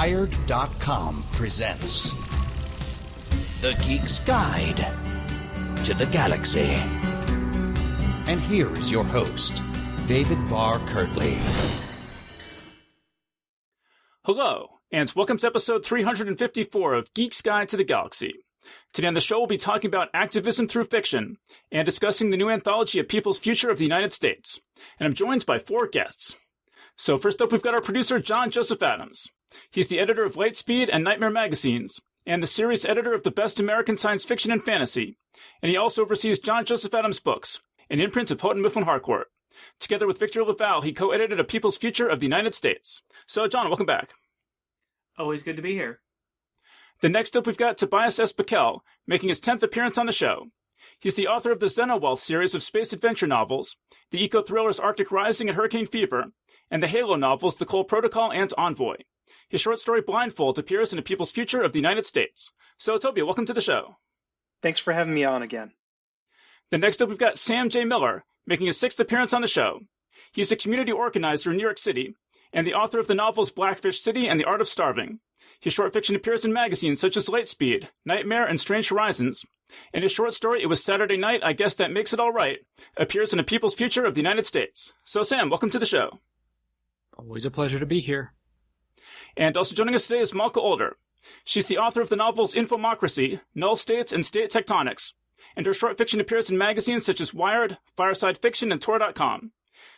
Wired.com presents The Geek's Guide to the Galaxy. And here is your host, David Barr Kirtley. Hello, and welcome to episode 354 of Geek's Guide to the Galaxy. Today on the show, we'll be talking about activism through fiction and discussing the new anthology, A People's Future of the United States. And I'm joined by four guests. So first up, we've got our producer, John Joseph Adams. He's the editor of Lightspeed and Nightmare magazines, and the series editor of the Best American Science Fiction and Fantasy. And he also oversees John Joseph Adams Books, an imprint of Houghton Mifflin Harcourt. Together with Victor LaValle, he co-edited A People's Future of the United States. So, John, welcome back. Always good to be here. Then next up, we've got Tobias S. Buckell, making his 10th appearance on the show. He's the author of the Xenowealth series of space adventure novels, the eco-thrillers Arctic Rising and Hurricane Fever, and the Halo novels The Cole Protocol and Envoy. His short story Blindfold appears in A People's Future of the United States. So, Toby, welcome to the show. Thanks for having me on again. Then next up, we've got Sam J. Miller, making his 6th appearance on the show. He's a community organizer in New York City, and the author of the novels Blackfish City and The Art of Starving. His short fiction appears in magazines such as Lightspeed, Nightmare, and Strange Horizons. And his short story, It Was Saturday Night, I Guess That Makes It All Right, appears in A People's Future of the United States. So, Sam, welcome to the show. Always a pleasure to be here. And also joining us today is Malka Older. She's the author of the novels Infomocracy, Null States, and State Tectonics. And her short fiction appears in magazines such as Wired, Fireside Fiction, and Tor.com.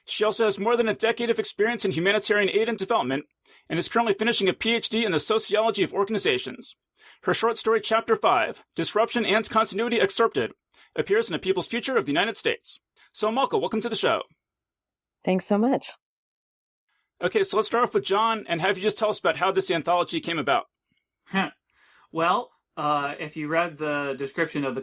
She also has more than a decade of experience in humanitarian aid and development, and is currently finishing a PhD in the sociology of organizations. Her short story Chapter 5, Disruption and Continuity Excerpted, appears in A People's Future of the United States. So, Malka, welcome to the show. Thanks so much. Okay, so let's start off with John, and have you just tell us about how this anthology came about. Well, if you read the description of the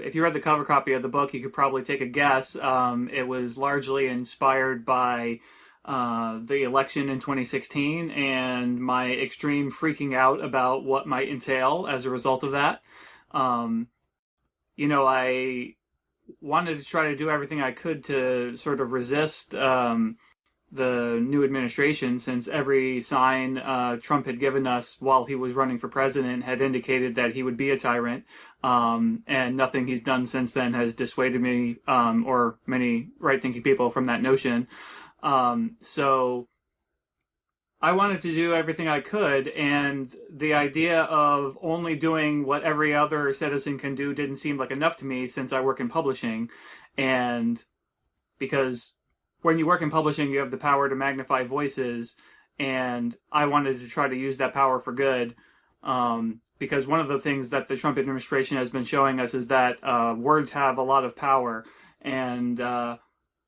if you read the cover copy of the book, you could probably take a guess. It was largely inspired by the election in 2016 and my extreme freaking out about what might entail as a result of that. I wanted to try to do everything I could to sort of resist the new administration, since every sign Trump had given us while he was running for president had indicated that he would be a tyrant, and nothing he's done since then has dissuaded me or many right-thinking people from that notion. So I wanted to do everything I could, and the idea of only doing what every other citizen can do didn't seem like enough to me, since I work in publishing, and because when you work in publishing, you have the power to magnify voices, and I wanted to try to use that power for good, because one of the things that the Trump administration has been showing us is that words have a lot of power, and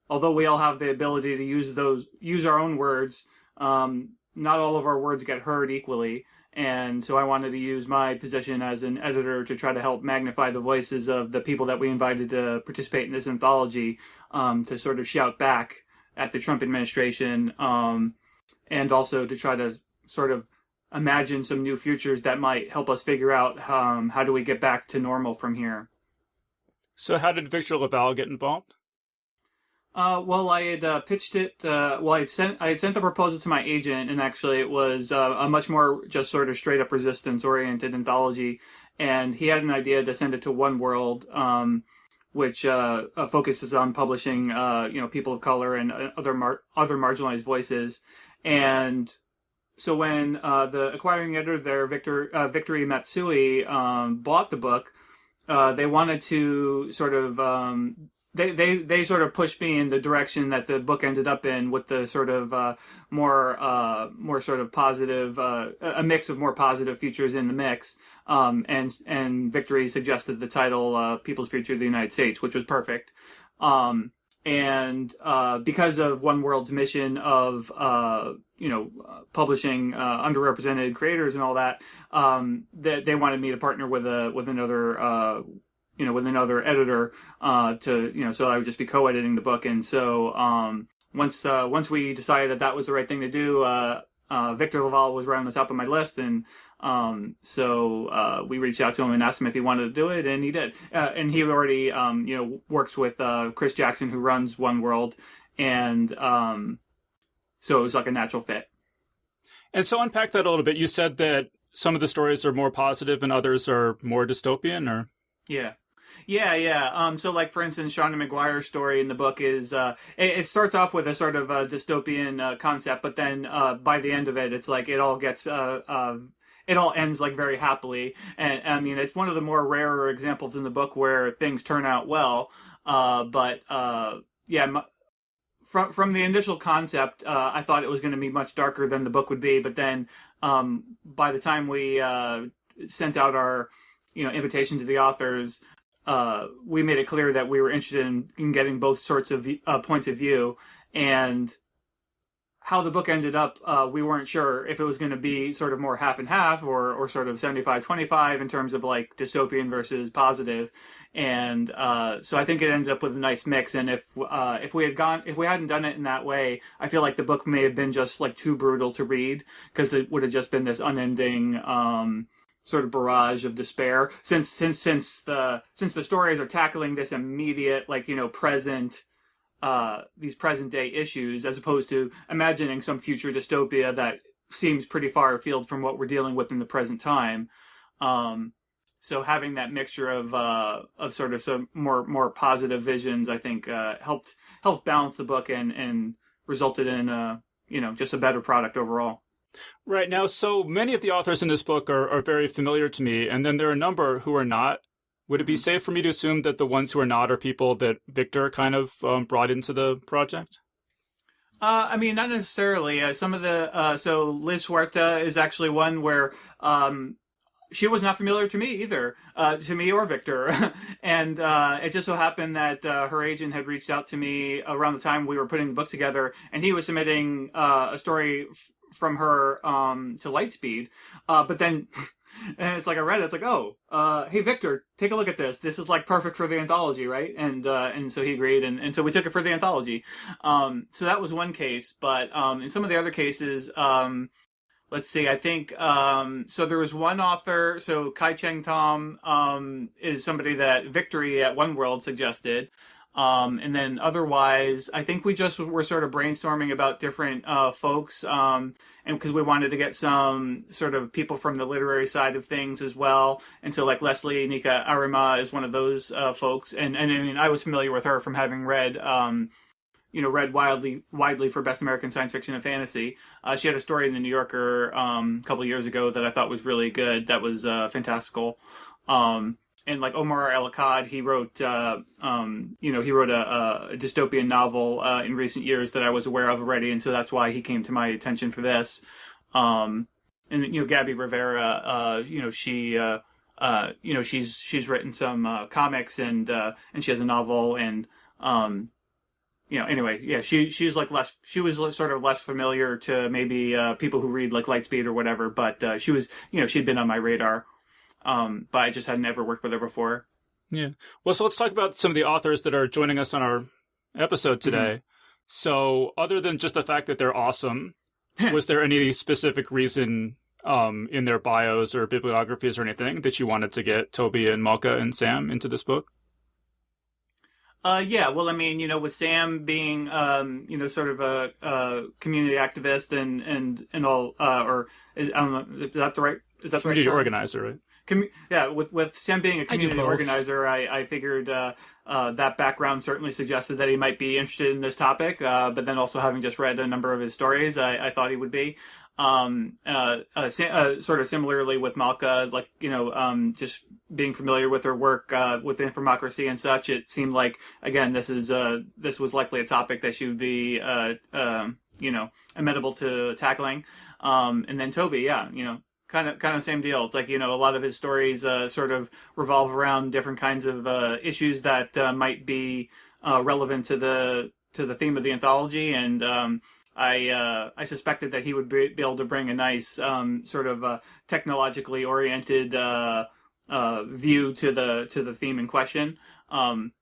although we all have the ability to use our own words, not all of our words get heard equally, and so I wanted to use my position as an editor to try to help magnify the voices of the people that we invited to participate in this anthology, to sort of shout back at the Trump administration, and also to try to sort of imagine some new futures that might help us figure out how do we get back to normal from here. So how did Victor LaValle get involved? Well, I had pitched it. I had sent the proposal to my agent, and actually, it was a much more just sort of straight up resistance-oriented anthology. And he had an idea to send it to One World, which focuses on publishing, people of color and other marginalized voices. And so when the acquiring editor there, Victory Matsui, bought the book, they wanted to sort of They sort of pushed me in the direction that the book ended up in, with the sort of more sort of positive, a mix of more positive features in the mix. And Victory suggested the title "People's Future of the United States," which was perfect. And because of One World's mission of publishing underrepresented creators and all that, they wanted me to partner with another editor, so I would just be co-editing the book. And so, once we decided that was the right thing to do, Victor LaValle was right on the top of my list. And, so we reached out to him and asked him if he wanted to do it, and he did. And he already, works with, Chris Jackson, who runs One World. And, so it was like a natural fit. And so unpack that a little bit. You said that some of the stories are more positive and others are more dystopian, or? Yeah. So, like, for instance, Shauna McGuire's story in the book is it starts off with a sort of a dystopian concept, but then by the end of it, it's like it all ends like very happily. And I mean, it's one of the more rarer examples in the book where things turn out well. From the initial concept, I thought it was going to be much darker than the book would be. But then by the time we sent out our invitation to the authors, we made it clear that we were interested in getting both sorts of points of view. And how the book ended up, we weren't sure if it was going to be sort of more half and half or sort of 75-25 in terms of like dystopian versus positive. And so I think it ended up with a nice mix. And if we hadn't done it in that way, I feel like the book may have been just like too brutal to read, because it would have just been this unending sort of barrage of despair. Since the stories are tackling this immediate, like, present. These present day issues, as opposed to imagining some future dystopia that seems pretty far afield from what we're dealing with in the present time. So having that mixture of sort of some more positive visions, I think, helped balance the book and resulted in just a better product overall. Right. Now, so many of the authors in this book are very familiar to me, and then there are a number who are not. Would it be safe for me to assume that the ones who are not are people that Victor kind of brought into the project? I mean, not necessarily. Some of the so Liz Huerta is actually one where she was not familiar to me either, to me or Victor. And it just so happened that her agent had reached out to me around the time we were putting the book together, and he was submitting a story from her to Lightspeed. But then... And it's like I read it. It's like, oh, hey Victor, take a look at this. This is like perfect for the anthology, right? And so he agreed, and so we took it for the anthology. So that was one case, but in some of the other cases, let's see. I think so. There was one author. So Kai Cheng Tom is somebody that Victory at One World suggested. And then otherwise, I think we just were sort of brainstorming about different folks, and because we wanted to get some sort of people from the literary side of things as well. And so like Leslie Nika Arima is one of those folks. And I mean, I was familiar with her from having read widely for Best American Science Fiction and Fantasy. She had a story in the New Yorker a couple of years ago that I thought was really good. That was fantastical. And like Omar El-Akkad, he wrote a dystopian novel in recent years that I was aware of already, and so that's why he came to my attention for this. And Gabby Rivera, she's written some comics and she has a novel, and anyway, yeah, she was sort of less familiar to maybe people who read like Lightspeed or whatever, but she'd been on my radar. But I just hadn't ever worked with her before. Yeah. Well, so let's talk about some of the authors that are joining us on our episode today. Mm-hmm. So other than just the fact that they're awesome, was there any specific reason in their bios or bibliographies or anything that you wanted to get Toby and Malka and Sam into this book? Yeah, well, I mean, with Sam being, sort of a community activist and all, I don't know, is that the right community organizer, right? With Sam being a community organizer, I figured that background certainly suggested that he might be interested in this topic. But then also having just read a number of his stories, I thought he would be. Sort of similarly with Malka, like, just being familiar with her work with Infomocracy and such, it seemed like, again, this was likely a topic that she would be, amenable to tackling. And then Toby, yeah, kind of same deal. It's like, a lot of his stories sort of revolve around different kinds of issues that might be relevant to the theme of the anthology, and I suspected that he would be able to bring a nice sort of technologically oriented view to the theme in question.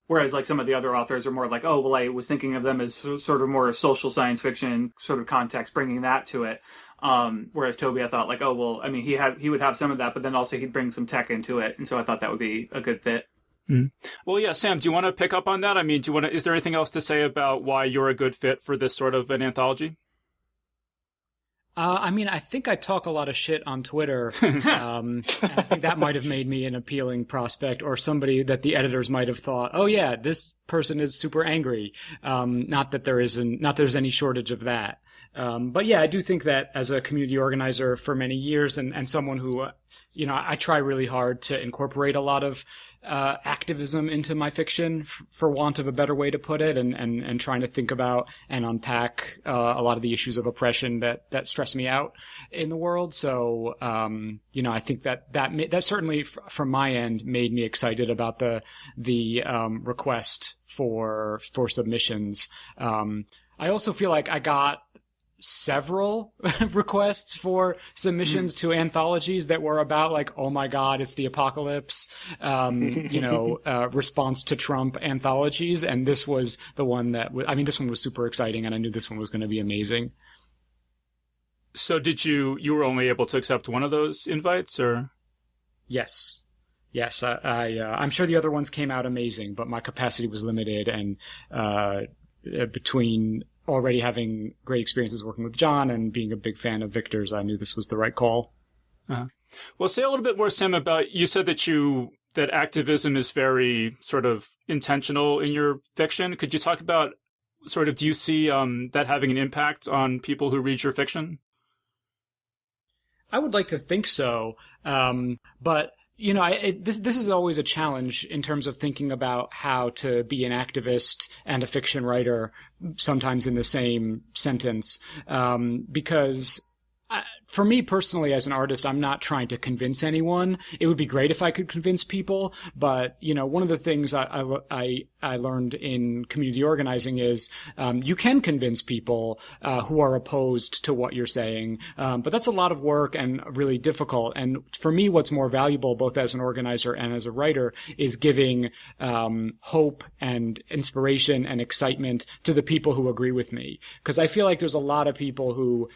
Whereas like some of the other authors are more like, oh, well, I was thinking of them as sort of more social science fiction sort of context, bringing that to it. Whereas Toby, I thought like, oh, well, I mean, he would have some of that, but then also he'd bring some tech into it. And so I thought that would be a good fit. Mm-hmm. Well, yeah, Sam, do you want to pick up on that? I mean, is there anything else to say about why you're a good fit for this sort of an anthology? I think I talk a lot of shit on Twitter. And I think that might have made me an appealing prospect, or somebody that the editors might have thought, oh yeah, this person is super angry. Not that there's any shortage of that. But yeah, I do think that as a community organizer for many years and someone who, I try really hard to incorporate a lot of activism into my fiction, for want of a better way to put it, and trying to think about and unpack a lot of the issues of oppression that stress me out in the world. So, I think that certainly from my end made me excited about the request for submissions. I also feel like I got several requests for submissions to anthologies that were about like, oh my God, it's the apocalypse, response to Trump anthologies. And this was the one this one was super exciting, and I knew this one was going to be amazing. So you were only able to accept one of those invites, or? Yes. I'm sure the other ones came out amazing, but my capacity was limited, and between already having great experiences working with John and being a big fan of Victor's, I knew this was the right call. Uh-huh. Well, say a little bit more, Sam, about, you said that activism is very sort of intentional in your fiction. Could you talk about sort of, do you see that having an impact on people who read your fiction? I would like to think so. But this is always a challenge in terms of thinking about how to be an activist and a fiction writer, sometimes in the same sentence, because for me personally, as an artist, I'm not trying to convince anyone. It would be great if I could convince people, but one of the things I learned in community organizing is you can convince people who are opposed to what you're saying, but that's a lot of work and really difficult. And for me, what's more valuable, both as an organizer and as a writer, is giving hope and inspiration and excitement to the people who agree with me. Because I feel like there's a lot of people who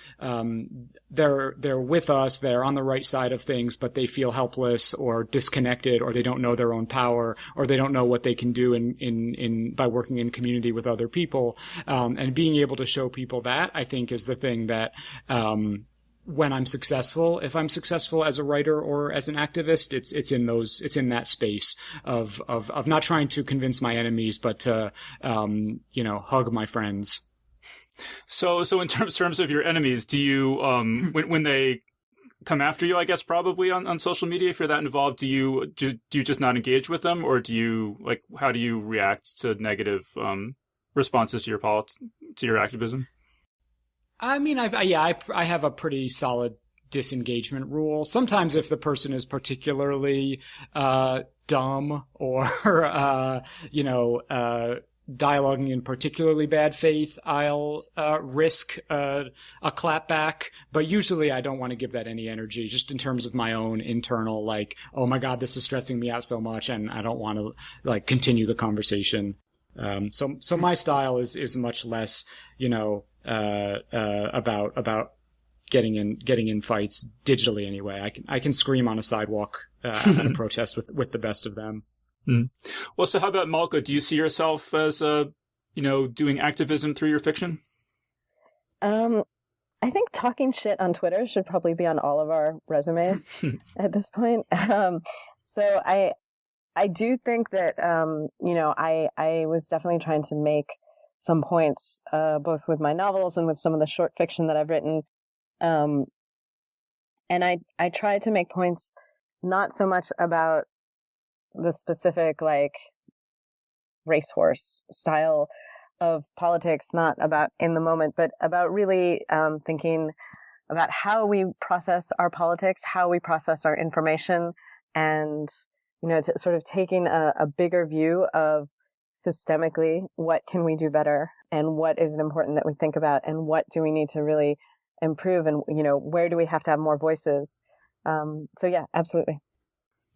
they're with us, they're on the right side of things, but they feel helpless or disconnected, or they don't know their own power, or they don't know what they can do by working in community with other people. And being able to show people that, I think, is the thing that, when I'm successful, if I'm successful as a writer or as an activist, it's in that space of not trying to convince my enemies, but to, hug my friends. So in terms of your enemies, do you, when they come after you, I guess probably on social media, if you're that involved, do you just not engage with them, or how do you react to negative responses to your activism? I mean, I have a pretty solid disengagement rule. Sometimes if the person is particularly dumb or dialoguing in particularly bad faith, I'll risk a clapback. But usually I don't want to give that any energy, just in terms of my own internal, like, oh my God, this is stressing me out so much, and I don't want to continue the conversation. So my style is much less, about getting in fights digitally anyway. I can scream on a sidewalk at a protest with the best of them. Mm. Well, so how about Malka? Do you see yourself as, doing activism through your fiction? I think talking shit on Twitter should probably be on all of our resumes at this point. So I do think that, I was definitely trying to make some points, both with my novels and with some of the short fiction that I've written. And I tried to make points not so much about the specific, racehorse style of politics, not about in the moment, but about really thinking about how we process our politics, how we process our information, and, to sort of taking a bigger view of systemically what can we do better, and what is it important that we think about, and what do we need to really improve, and, where do we have to have more voices. So yeah, absolutely.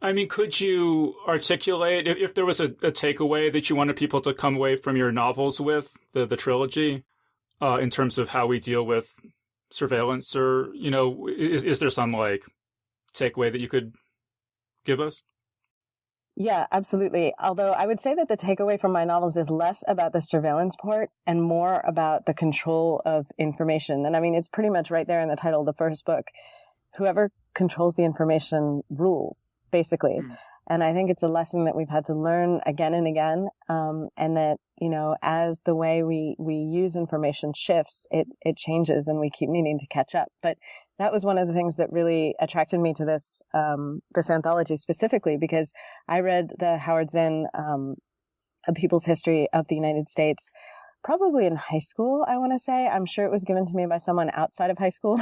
I mean, could you articulate, if there was a takeaway that you wanted people to come away from your novels with, the trilogy, in terms of how we deal with surveillance, or, is there some takeaway that you could give us? Yeah, absolutely. Although I would say that the takeaway from my novels is less about the surveillance part and more about the control of information. And I mean, it's pretty much right there in the title of the first book. Whoever controls the information rules, basically. And I think it's a lesson that we've had to learn again and again. And that, as the way we use information shifts, it changes and we keep needing to catch up. But that was one of the things that really attracted me to this anthology specifically, because I read the Howard Zinn, A People's History of the United States, probably in high school, I want to say. I'm sure it was given to me by someone outside of high school.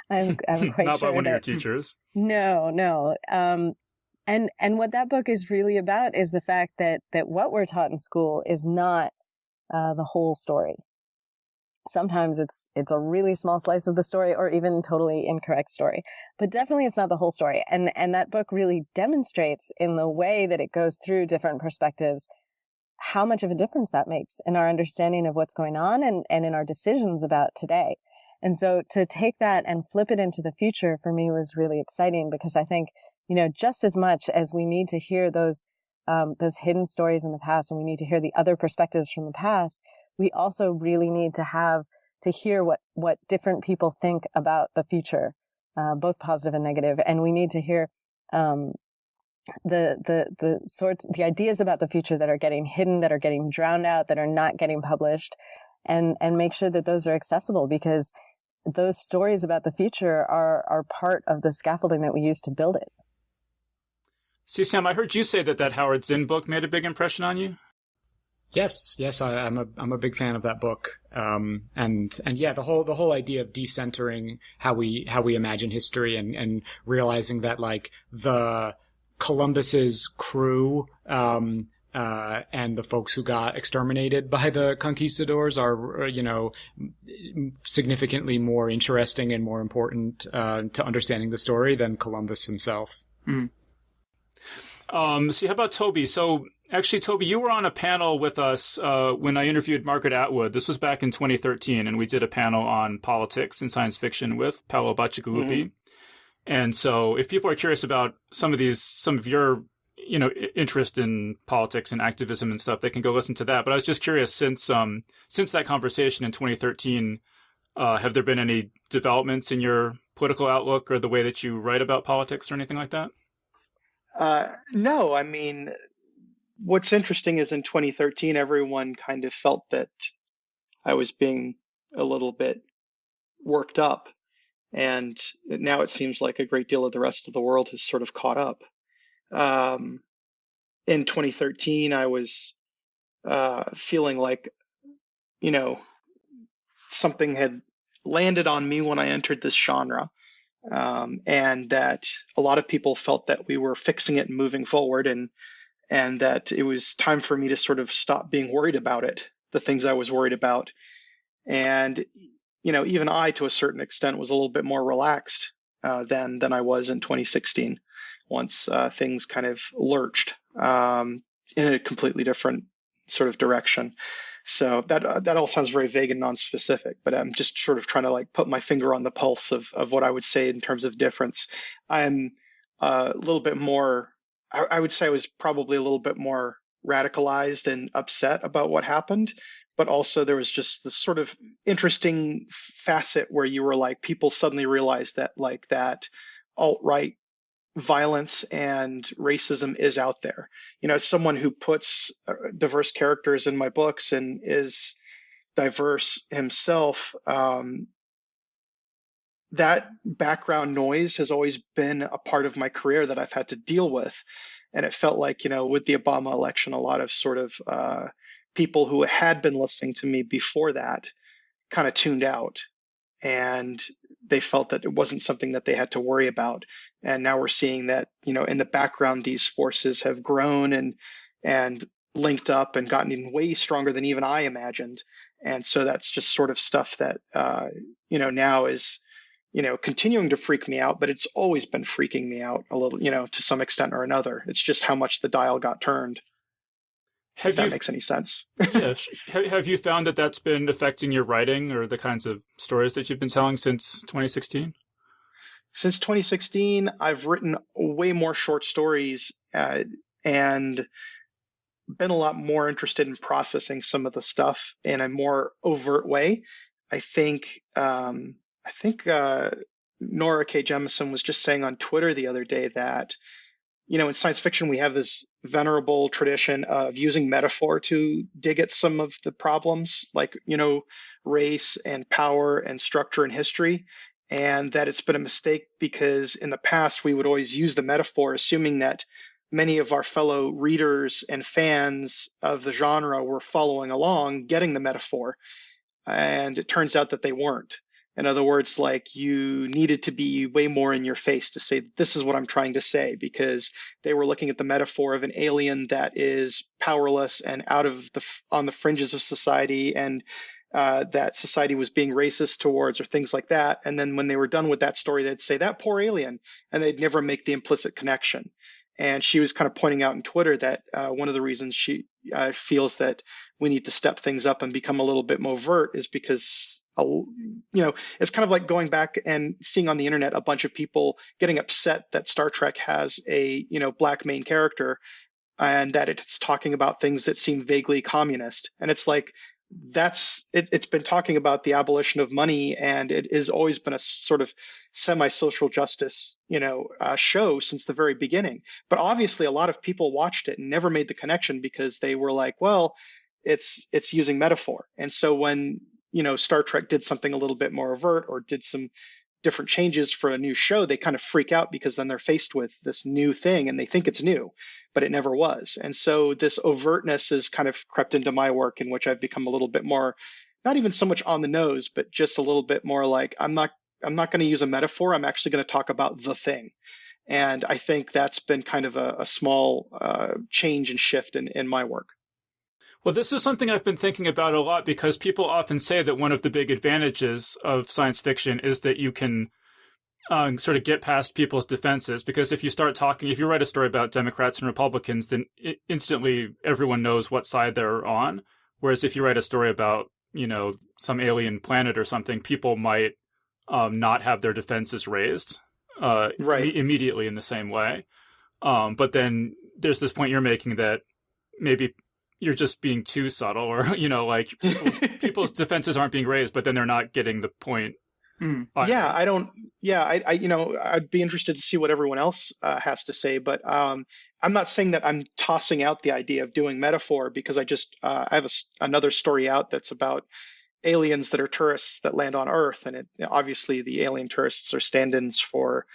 I'm quite not sure by one of your teachers. No. And what that book is really about is the fact that what we're taught in school is not the whole story. Sometimes it's a really small slice of the story, or even totally incorrect story, but definitely it's not the whole story. And that book really demonstrates in the way that it goes through different perspectives how much of a difference that makes in our understanding of what's going on and in our decisions about today. And so to take that and flip it into the future for me was really exciting, because I think, just as much as we need to hear those hidden stories in the past, and we need to hear the other perspectives from the past, we also really need to hear what different people think about the future, both positive and negative. And we need to hear the ideas about the future that are getting hidden, that are getting drowned out, that are not getting published, and make sure that those are accessible, because those stories about the future are part of the scaffolding that we use to build it. See, Sam, I heard you say that Howard Zinn book made a big impression on you. Yes, I'm a big fan of that book. And yeah, the whole idea of decentering how we imagine history and realizing that like the Columbus's crew, and the folks who got exterminated by the conquistadors are, significantly more interesting and more important to understanding the story than Columbus himself. See, how about Toby? So actually, Toby, you were on a panel with us when I interviewed Margaret Atwood. This was back in 2013, and we did a panel on politics and science fiction with Paolo Bacigalupi. And so if people are curious about some of your interest in politics and activism and stuff, they can go listen to that. But I was just curious, since that conversation in 2013, have there been any developments in your political outlook or the way that you write about politics or anything like that? No, I mean, what's interesting is in 2013, everyone kind of felt that I was being a little bit worked up. And now it seems like a great deal of the rest of the world has sort of caught up. In 2013, I was feeling like, something had landed on me when I entered this genre. And that a lot of people felt that we were fixing it and moving forward, and that it was time for me to sort of stop being worried about it, the things I was worried about. And, even I, to a certain extent, was a little bit more relaxed than I was in 2016, once things kind of lurched in a completely different sort of direction. So that all sounds very vague and non-specific, but I'm just sort of trying to like put my finger on the pulse of what I would say in terms of difference. I'm a little bit more, I would say I was probably a little bit more radicalized and upset about what happened, but also there was just this sort of interesting facet where you were like, people suddenly realized that like that alt-right violence and racism is out there. As someone who puts diverse characters in my books and is diverse himself, that background noise has always been a part of my career that I've had to deal with. And it felt like, with the Obama election, a lot of sort of people who had been listening to me before that kind of tuned out. And they felt that it wasn't something that they had to worry about. And now we're seeing that, in the background, these forces have grown and linked up and gotten even way stronger than even I imagined. And so that's just sort of stuff that, now is, continuing to freak me out, but it's always been freaking me out a little, to some extent or another. It's just how much the dial got turned. If that makes any sense. Yeah. Have you found that that's been affecting your writing or the kinds of stories that you've been telling since 2016? since 2016, I've written way more short stories and been a lot more interested in processing some of the stuff in a more overt way. I think Nora K. Jemison was just saying on Twitter the other day that, in science fiction, we have this venerable tradition of using metaphor to dig at some of the problems, like, race and power and structure and history. And that it's been a mistake because in the past, we would always use the metaphor, assuming that many of our fellow readers and fans of the genre were following along, getting the metaphor. And it turns out that they weren't. In other words, like, you needed to be way more in your face to say, this is what I'm trying to say, because they were looking at the metaphor of an alien that is powerless and on the fringes of society, and that society was being racist towards, or things like that. And then when they were done with that story, they'd say, that poor alien, and they'd never make the implicit connection. And she was kind of pointing out on Twitter that one of the reasons she feels that we need to step things up and become a little bit more overt is because, it's kind of like going back and seeing on the internet a bunch of people getting upset that Star Trek has a, black main character, and that it's talking about things that seem vaguely communist. And it's like, it's been talking about the abolition of money, and it has always been a sort of semi-social justice, show since the very beginning. But obviously a lot of people watched it and never made the connection because they were like, well, it's using metaphor. And so when, Star Trek did something a little bit more overt or did some different changes for a new show, they kind of freak out because then they're faced with this new thing and they think it's new, but it never was. And so this overtness has kind of crept into my work, in which I've become a little bit more, not even so much on the nose, but just a little bit more like, I'm not going to use a metaphor. I'm actually going to talk about the thing. And I think that's been kind of a small change and shift in my work. Well, this is something I've been thinking about a lot, because people often say that one of the big advantages of science fiction is that you can sort of get past people's defenses. Because if you write a story about Democrats and Republicans, then instantly everyone knows what side they're on. Whereas if you write a story about, some alien planet or something, people might not have their defenses raised immediately in the same way. But then there's this point you're making that maybe you're just being too subtle, or, like people's defenses aren't being raised, but then they're not getting the point. I'd be interested to see what everyone else has to say, but I'm not saying that I'm tossing out the idea of doing metaphor, because I have another story out that's about aliens that are tourists that land on Earth. And obviously the alien tourists are stand-ins for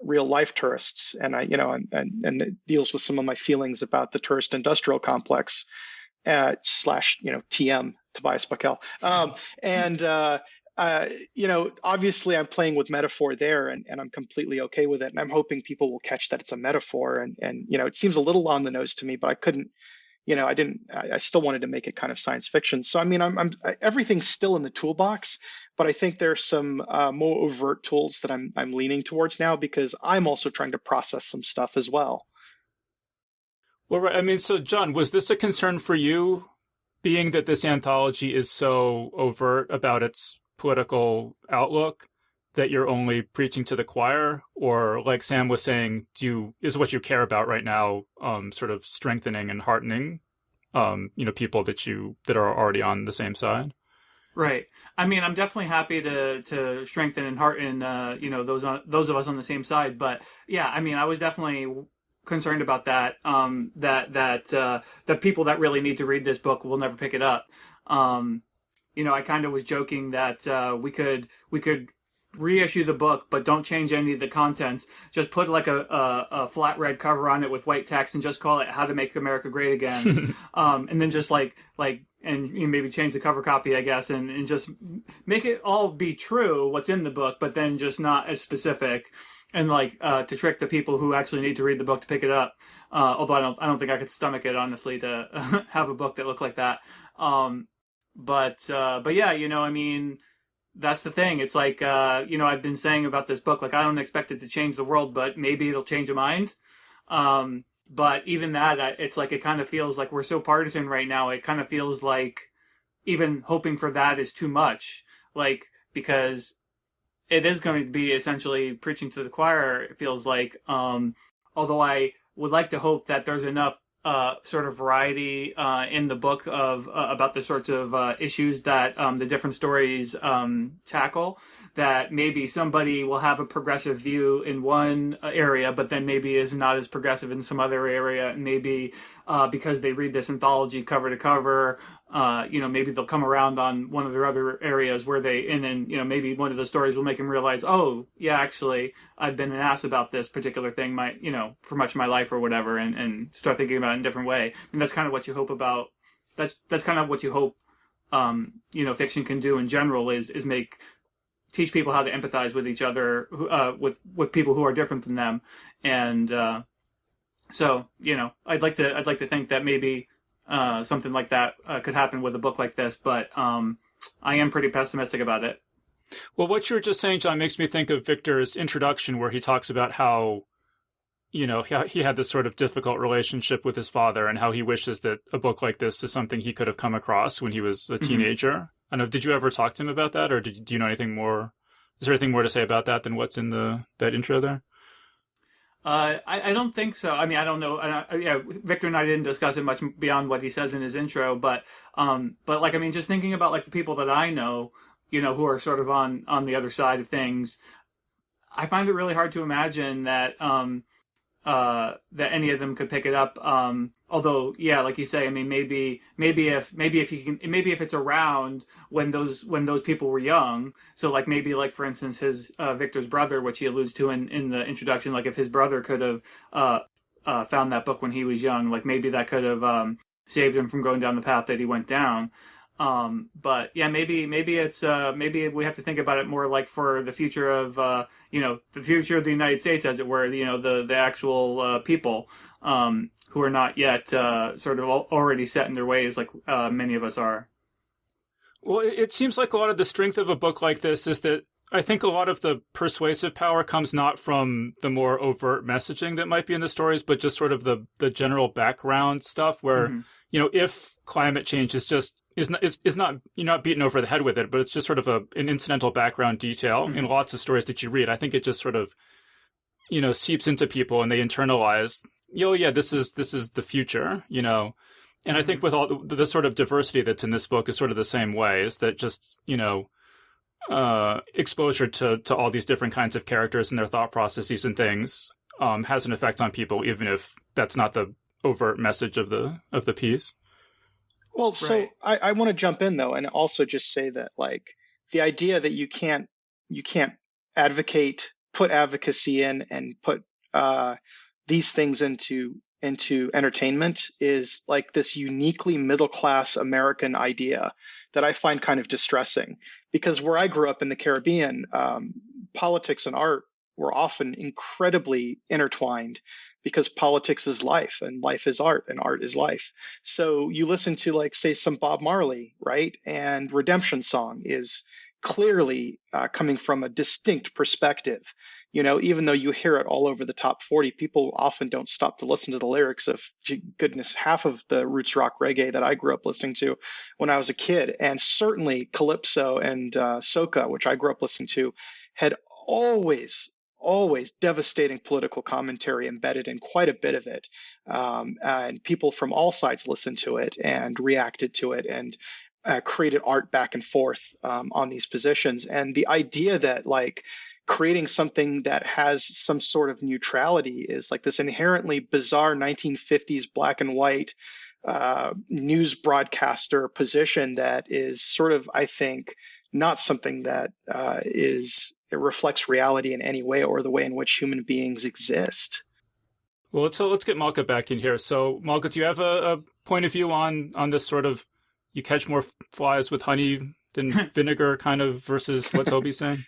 real life tourists. And and it deals with some of my feelings about the tourist industrial complex, TM, Tobias Buckell. Obviously I'm playing with metaphor there, and I'm completely okay with it. And I'm hoping people will catch that it's a metaphor. And it seems a little on the nose to me, but I couldn't, I still wanted to make it kind of science fiction. So, everything's still in the toolbox, but I think there's some more overt tools that I'm leaning towards now, because I'm also trying to process some stuff as well. Well, right. So John, was this a concern for you, being that this anthology is so overt about its political outlook, that you're only preaching to the choir? Or, like Sam was saying, is what you care about right now sort of strengthening and heartening people that are already on the same side? Right. I'm definitely happy to strengthen and hearten those of us on the same side. But yeah, I was definitely concerned about that. That people that really need to read this book will never pick it up. I kind of was joking that we could reissue the book, but don't change any of the contents. Just put like a flat red cover on it with white text, and just call it "How to Make America Great Again." And then just and maybe change the cover copy, I guess, and just make it all be true what's in the book, but then just not as specific, and to trick the people who actually need to read the book to pick it up. Although I don't think I could stomach it, honestly, to have a book that looked like that. But yeah, that's the thing. It's like, I've been saying about this book, I don't expect it to change the world, but maybe it'll change a mind. But even that, it's like, it kind of feels like we're so partisan right now. It kind of feels like even hoping for that is too much. Because it is going to be essentially preaching to the choir, it feels like. Although I would like to hope that there's enough sort of variety in the book of about the sorts of issues that the different stories tackle, that maybe somebody will have a progressive view in one area, but then maybe is not as progressive in some other area. And maybe because they read this anthology cover to cover, maybe they'll come around on one of their other areas where and then, maybe one of the stories will make them realize, oh, yeah, actually, I've been an ass about this particular thing, for much of my life or whatever, and start thinking about it in a different way. And that's kind of what you hope about. That's kind of what you hope, fiction can do in general is teach people how to empathize with each other, with people who are different than them. And, so, I'd like to think that maybe, something like that could happen with a book like this, but I am pretty pessimistic about it. Well, what you were just saying, John, makes me think of Victor's introduction, where he talks about how, he had this sort of difficult relationship with his father, and how he wishes that a book like this is something he could have come across when he was a teenager. Mm-hmm. I don't know, did you ever talk to him about that, or do you know anything more? Is there anything more to say about that than what's in that intro there? I don't think so. I mean, I don't know. Victor and I didn't discuss it much beyond what he says in his intro, but just thinking about like the people that I know, who are sort of on the other side of things, I find it really hard to imagine that any of them could pick it up. Although, yeah, like you say, I mean, maybe if it's around when those people were young. So like maybe like for instance his Victor's brother, which he alludes to in the introduction, like if his brother could have found that book when he was young, like maybe that could have saved him from going down the path that he went down. But yeah, maybe it's maybe we have to think about it more like for the future of the future of the United States, as it were, the actual people who are not yet sort of already set in their ways like many of us are. Well, it seems like a lot of the strength of a book like this is that I think a lot of the persuasive power comes not from the more overt messaging that might be in the stories, but just sort of the general background stuff where, if climate change is not, you're not beaten over the head with it, but it's just sort of an incidental background detail in lots of stories that you read. I think it just sort of, seeps into people and they internalize, this is the future, And I think with all the sort of diversity that's in this book is sort of the same way, is that just, exposure to all these different kinds of characters and their thought processes and things has an effect on people, even if that's not the overt message of the piece. Well, so I want to jump in though, and also just say that like the idea that you can't put advocacy in and put these things into entertainment is like this uniquely middle class American idea that I find kind of distressing, because where I grew up in the Caribbean, politics and art were often incredibly intertwined, because politics is life and life is art and art is life. So you listen to like, say, some Bob Marley, right? And Redemption Song is clearly coming from a distinct perspective. Even though you hear it all over the top 40, people often don't stop to listen to the lyrics of, goodness, half of the roots rock reggae that I grew up listening to when I was a kid. And certainly Calypso and soca, which I grew up listening to, had always devastating political commentary embedded in quite a bit of it. And people from all sides listened to it and reacted to it and created art back and forth on these positions. And the idea that like creating something that has some sort of neutrality is like this inherently bizarre 1950s black and white news broadcaster position that is sort of, I think, not something that it reflects reality in any way or the way in which human beings exist. Well, let's get Malka back in here. So, Malka, do you have a point of view on this sort of you catch more flies with honey than vinegar kind of versus what Toby's saying?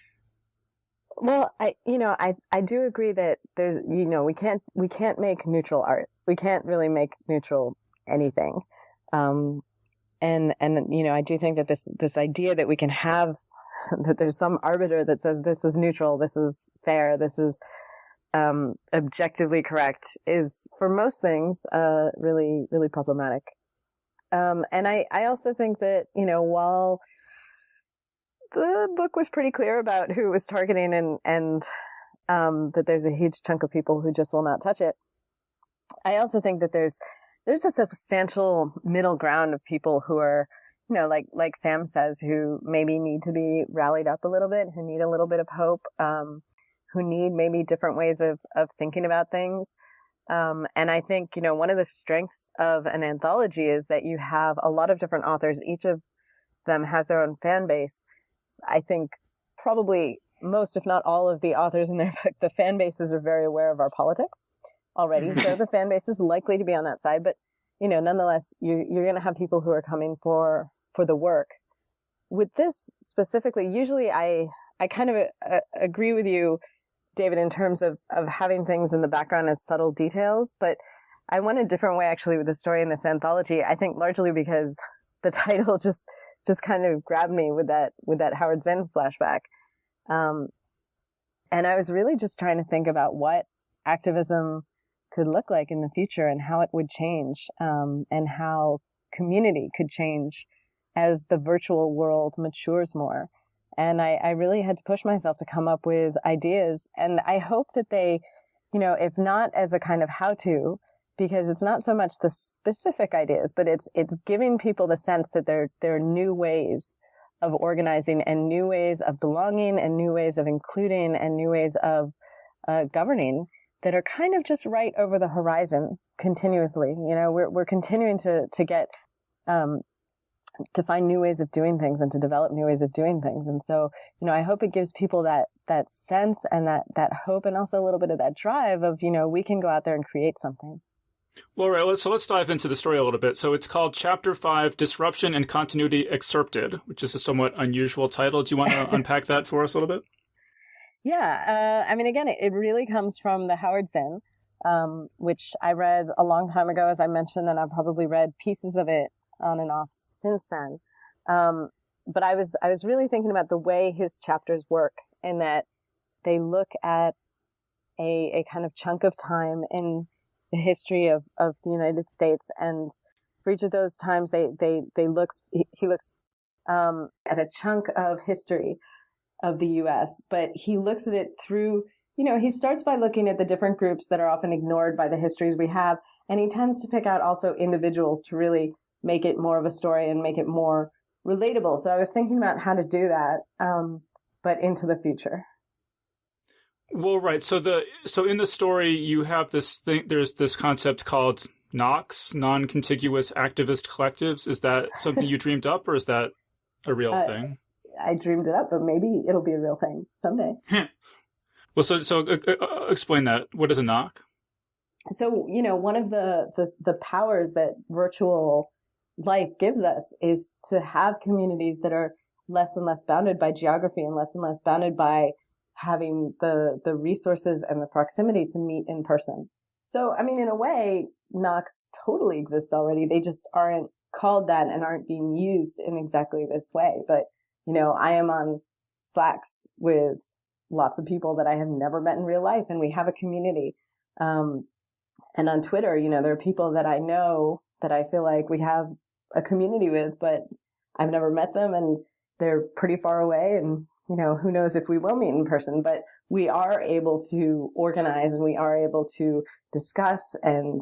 Well, I do agree that there's, we can't make neutral art. We can't really make neutral anything. And I do think that this idea that we can have, that there's some arbiter that says this is neutral, this is fair, this is objectively correct, is for most things really, really problematic. And I also think that, while the book was pretty clear about who it was targeting and that there's a huge chunk of people who just will not touch it. I also think that there's a substantial middle ground of people who are, like Sam says, who maybe need to be rallied up a little bit, who need a little bit of hope, who need maybe different ways of thinking about things. And I think, one of the strengths of an anthology is that you have a lot of different authors. Each of them has their own fan base. I think probably most, if not all, of the authors in their book, the fan bases are very aware of our politics already. So the fan base is likely to be on that side. But, nonetheless, you're going to have people who are coming for the work. With this specifically, usually I kind of agree with you, David, in terms of having things in the background as subtle details. But I went a different way, actually, with the story in this anthology. I think largely because the title just kind of grabbed me with that Howard Zinn flashback. And I was really just trying to think about what activism could look like in the future and how it would change, and how community could change as the virtual world matures more. And I really had to push myself to come up with ideas. And I hope that they, if not as a kind of how-to, because it's not so much the specific ideas, but it's giving people the sense that there are new ways of organizing and new ways of belonging and new ways of including and new ways of governing that are kind of just right over the horizon continuously. We're continuing to get to find new ways of doing things and to develop new ways of doing things. And so, I hope it gives people that sense and that hope, and also a little bit of that drive of, we can go out there and create something. Well, right. Let's dive into the story a little bit. So it's called Chapter 5, Disruption and Continuity Excerpted, which is a somewhat unusual title. Do you want to unpack that for us a little bit? Yeah. Again, it really comes from the Howard Zinn, which I read a long time ago, as I mentioned, and I've probably read pieces of it on and off since then. But I was really thinking about the way his chapters work, in that they look at a kind of chunk of time in the history of the United States, and for each of those times he looks at a chunk of history of the U.S., but he looks at it through, he starts by looking at the different groups that are often ignored by the histories we have, and he tends to pick out also individuals to really make it more of a story and make it more relatable. So I was thinking about how to do that, but into the future. Well, right. So in the story, you have this thing. There's this concept called NOCs, non-contiguous activist collectives. Is that something you dreamed up, or is that a real thing? I dreamed it up, but maybe it'll be a real thing someday. Well, so explain that. What is a NOC? So, one of the powers that virtual life gives us is to have communities that are less and less bounded by geography and less bounded by having the resources and the proximity to meet in person. So, in a way, NOCs totally exist already. They just aren't called that and aren't being used in exactly this way. But, I am on Slacks with lots of people that I have never met in real life, and we have a community. And on Twitter, there are people that I know that I feel like we have a community with, but I've never met them, and they're pretty far away, and who knows if we will meet in person, but we are able to organize, and we are able to discuss and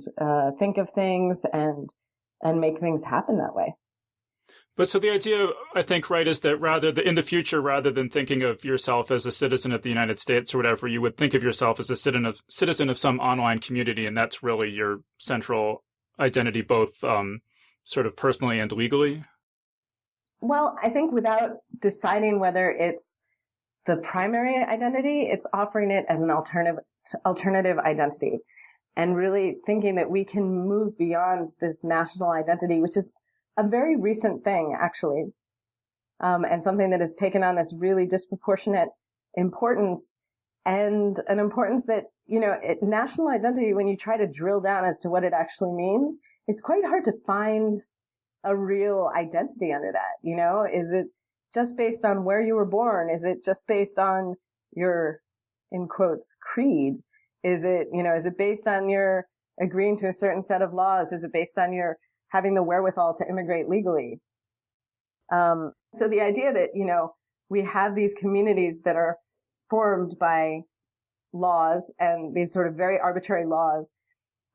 think of things and make things happen that way. But so the idea, I think, right, is that in the future, rather than thinking of yourself as a citizen of the United States or whatever, you would think of yourself as a citizen of some online community, and that's really your central identity, both sort of personally and legally? Well, I think without deciding whether it's the primary identity, it's offering it as an alternative identity, and really thinking that we can move beyond this national identity, which is a very recent thing, actually, and something that has taken on this really disproportionate importance, and an importance that, national identity, when you try to drill down as to what it actually means, it's quite hard to find a real identity under that. Is it just based on where you were born? Is it just based on your, in quotes, creed? Is it based on your agreeing to a certain set of laws? Is it based on your having the wherewithal to immigrate legally? So the idea that, we have these communities that are formed by laws and these sort of very arbitrary laws,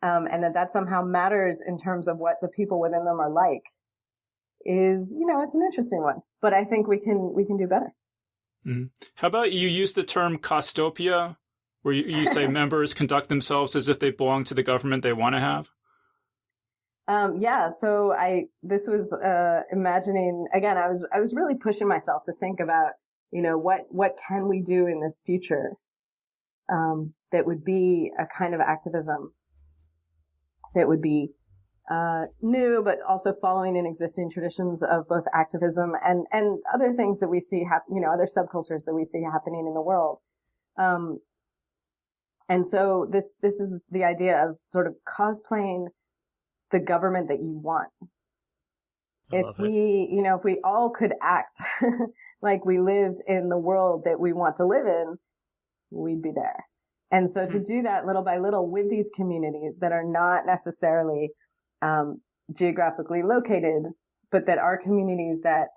and that somehow matters in terms of what the people within them are like, is, it's an interesting one. But I think we can do better. Mm-hmm. How about you use the term costopia, where you say members conduct themselves as if they belong to the government they want to have? So this was imagining, again, I was really pushing myself to think about, what can we do in this future that would be a kind of activism that would be new, but also following in existing traditions of both activism and other things that we see other subcultures that we see happening in the world. And so this is the idea of sort of cosplaying the government that you want. If we all could act like we lived in the world that we want to live in, we'd be there. And so to do that little by little with these communities that are not necessarily geographically located, but that are communities that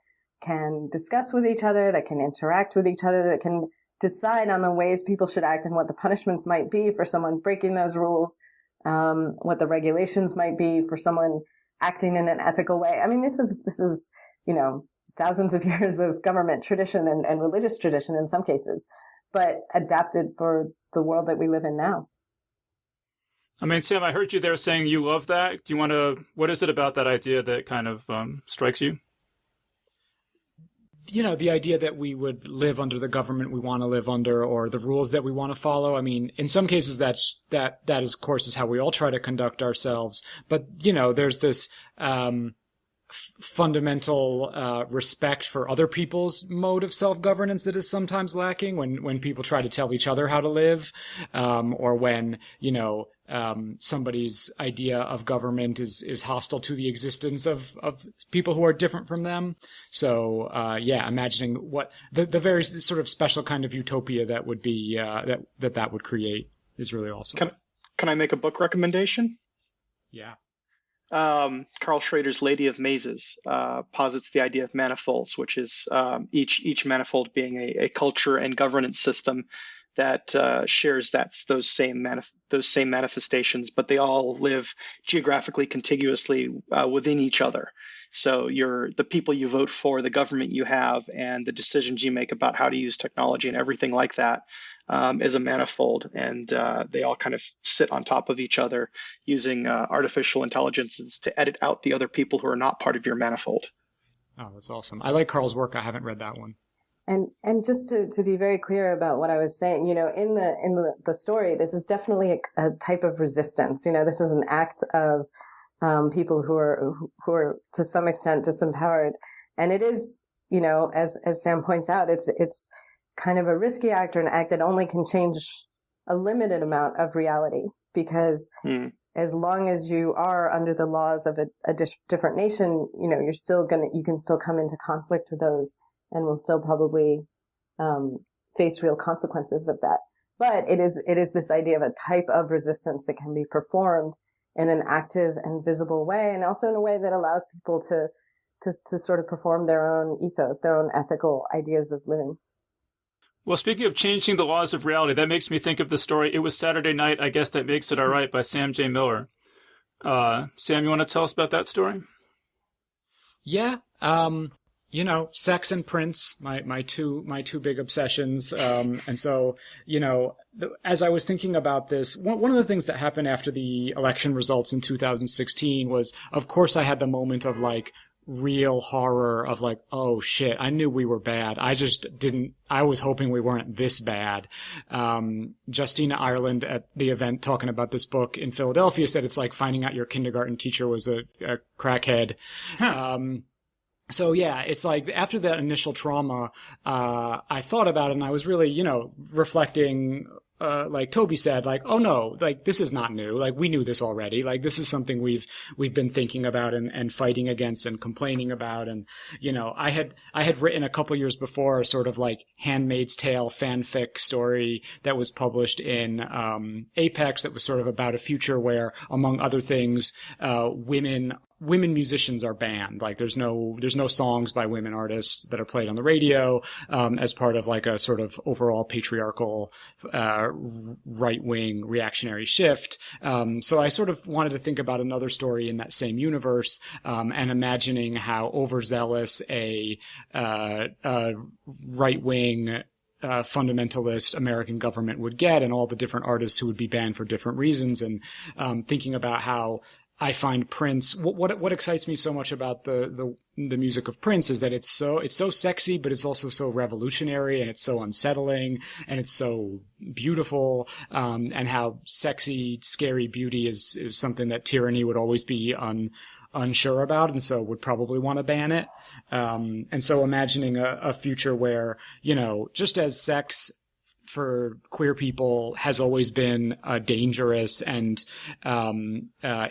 can discuss with each other, that can interact with each other, that can decide on the ways people should act and what the punishments might be for someone breaking those rules, what the regulations might be for someone acting in an ethical way. I mean, this is thousands of years of government tradition and religious tradition in some cases, but adapted for the world that we live in now. I mean, Sam, I heard you there saying you love that. Do you want to, what is it about that idea that kind of strikes you? The idea that we would live under the government we want to live under, or the rules that we want to follow. I mean, in some cases, that is, of course, is how we all try to conduct ourselves. But, there's this fundamental respect for other people's mode of self-governance that is sometimes lacking when people try to tell each other how to live, or when, somebody's idea of government is hostile to the existence of people who are different from them. So, imagining what the very sort of special kind of utopia that would be, that would create is really awesome. Can I make a book recommendation? Yeah. Carl Schrader's Lady of Mazes posits the idea of manifolds, which is each manifold being a culture and governance system that shares those same manifestations, but they all live geographically contiguously within each other. So the people you vote for, the government you have, and the decisions you make about how to use technology and everything like that is a manifold, and they all kind of sit on top of each other using artificial intelligences to edit out the other people who are not part of your manifold. Oh, that's awesome. I like Carl's work. I haven't read that one. And just to be very clear about what I was saying, in the story, this is definitely a type of resistance. This is an act of people who are to some extent disempowered, and it is, as Sam points out, it's kind of a risky act, or an act that only can change a limited amount of reality, because as long as you are under the laws of a different nation, you can still come into conflict with those, and will still probably face real consequences of that. But it is this idea of a type of resistance that can be performed in an active and visible way, and also in a way that allows people to sort of perform their own ethos, their own ethical ideas of living. Well, speaking of changing the laws of reality, that makes me think of the story It Was Saturday Night, I Guess That Makes It All Right by Sam J. Miller. Sam, you want to tell us about that story? Yeah. Sex and Prince, my two big obsessions. And so, as I was thinking about this, one of the things that happened after the election results in 2016 was, of course, I had the moment of real horror of oh shit, I knew we were bad. I was hoping we weren't this bad. Justina Ireland at the event talking about this book in Philadelphia said it's like finding out your kindergarten teacher was a crackhead. So yeah, it's like after that initial trauma, I thought about it, and I was really, reflecting like Toby said, like, oh no, like this is not new. Like we knew this already. Like this is something we've been thinking about and fighting against and complaining about. And, you know, I had written a couple years before a sort of like Handmaid's Tale fanfic story that was published in, Apex that was sort of about a future where, among other things, women musicians are banned. Like there's no songs by women artists that are played on the radio, as part of like a sort of overall patriarchal, right-wing reactionary shift. So I sort of wanted to think about another story in that same universe, and imagining how overzealous a right-wing fundamentalist American government would get, and all the different artists who would be banned for different reasons, and thinking about how I find Prince. What excites me so much about the music of Prince is that it's so sexy, but it's also so revolutionary, and it's so unsettling, and it's so beautiful. And how sexy, scary beauty is something that tyranny would always be unsure about, and so would probably want to ban it. And so imagining a future where, you know, just as sex for queer people has always been a dangerous and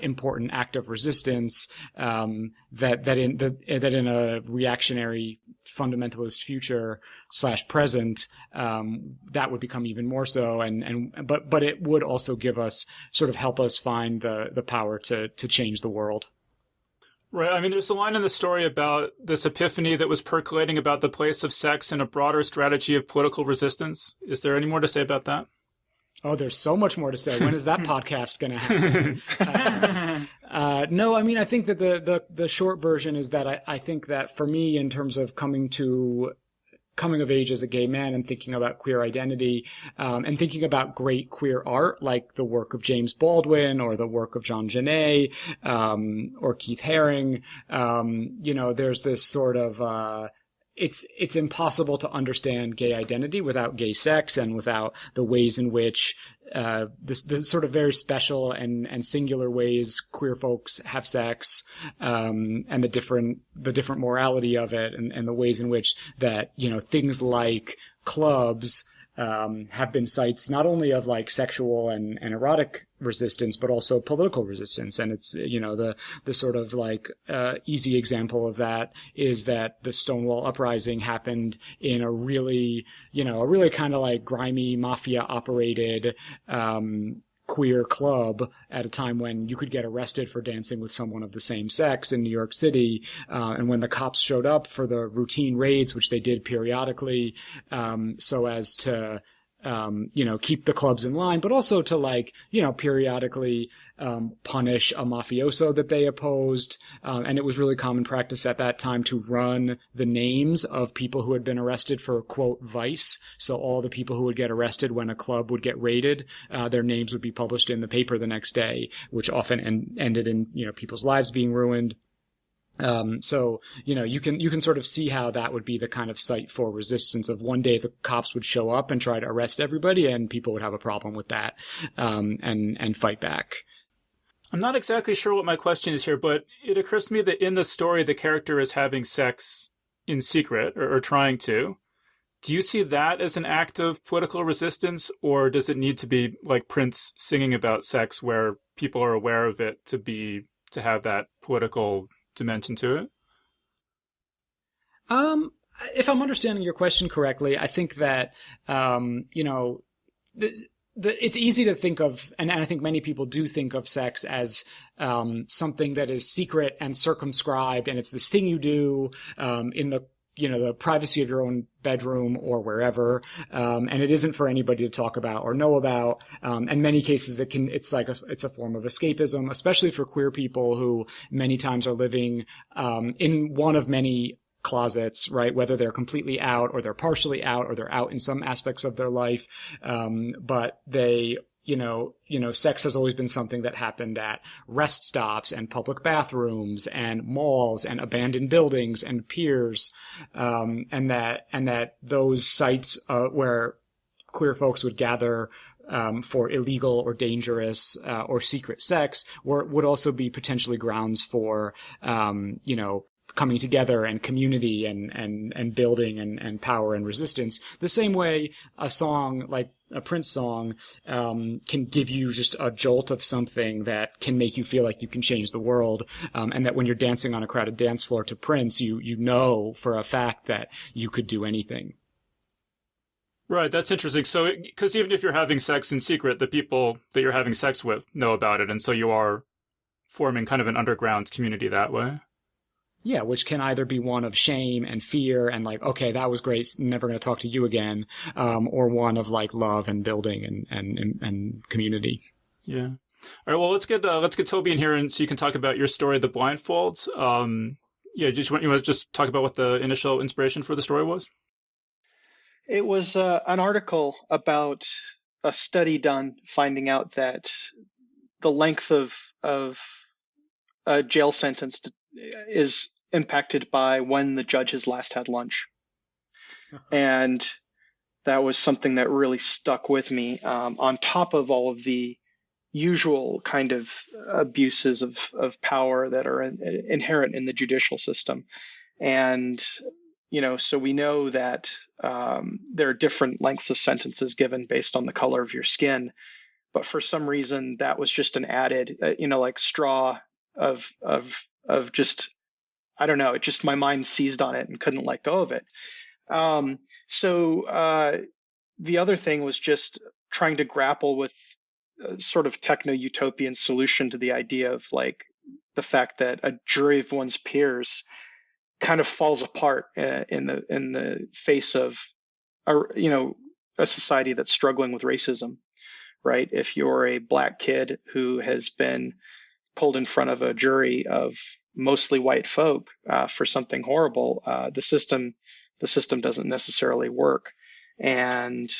important act of resistance, that in a reactionary fundamentalist future / present, that would become even more so, but it would also give us, sort of help us find the power to change the world. Right. I mean, there's a line in the story about this epiphany that was percolating about the place of sex in a broader strategy of political resistance. Is there any more to say about that? Oh, there's so much more to say. When is that podcast going to happen? No, I mean, I think that the short version is that I think that for me, in terms of coming of age as a gay man and thinking about queer identity, and thinking about great queer art, like the work of James Baldwin or the work of Jean Genet, or Keith Haring, you know, there's this sort of, it's impossible to understand gay identity without gay sex and without the ways in which the sort of very special and singular ways queer folks have sex, and the different morality of it, and the ways in which that, you know, things like clubs have been sites not only of like sexual and erotic resistance, but also political resistance. And it's, you know, the sort of like easy example of that is that the Stonewall Uprising happened in a really kind of like grimy mafia operated queer club at a time when you could get arrested for dancing with someone of the same sex in New York City. And when the cops showed up for the routine raids, which they did periodically, so as to, you know, keep the clubs in line, but also to like, you know, periodically, punish a mafioso that they opposed. And it was really common practice at that time to run the names of people who had been arrested for, quote, vice. So all the people who would get arrested when a club would get raided, their names would be published in the paper the next day, which often ended in, you know, people's lives being ruined. So, you know, you can sort of see how that would be the kind of site for resistance of one day the cops would show up and try to arrest everybody, and people would have a problem with that, and fight back. I'm not exactly sure what my question is here, but it occurs to me that in the story, the character is having sex in secret or trying to. Do you see that as an act of political resistance, or does it need to be like Prince singing about sex where people are aware of it to have that political dimension to it? If I'm understanding your question correctly, I think that, you know, it's easy to think of, and I think many people do think of sex as something that is secret and circumscribed, and it's this thing you do in the, you know, the privacy of your own bedroom or wherever, and it isn't for anybody to talk about or know about. In many cases, it's a form of escapism, especially for queer people who many times are living in one of many closets, right? Whether they're completely out or they're partially out or they're out in some aspects of their life. But they, you know, sex has always been something that happened at rest stops and public bathrooms and malls and abandoned buildings and piers. And that those sites, where queer folks would gather, for illegal or dangerous, or secret sex would also be potentially grounds for, you know, coming together and community and building and power and resistance. The same way a song like a Prince song can give you just a jolt of something that can make you feel like you can change the world, and that when you're dancing on a crowded dance floor to Prince, you know for a fact that you could do anything. Right, that's interesting. So, because even if you're having sex in secret, the people that you're having sex with know about it, and so you are forming kind of an underground community that way. Yeah, which can either be one of shame and fear and like, okay, that was great, never going to talk to you again, or one of like love and building and community. Yeah. All right. Well, let's get Toby in here, and so you can talk about your story, The Blindfolds. Yeah, you want to just talk about what the initial inspiration for the story was? It was an article about a study done finding out that the length of a jail sentence is impacted by when the judge has last had lunch. And that was something that really stuck with me, on top of all of the usual kind of abuses of power that are inherent in the judicial system. And, so we know that there are different lengths of sentences given based on the color of your skin. But for some reason, that was just an added, like straw of just, I don't know, it just, my mind seized on it and couldn't let go of it. So the other thing was just trying to grapple with a sort of techno-utopian solution to the idea of like the fact that a jury of one's peers kind of falls apart in the face of a society that's struggling with racism, right? If you're a Black kid who has been pulled in front of a jury of mostly white folk for something horrible, the system doesn't necessarily work. And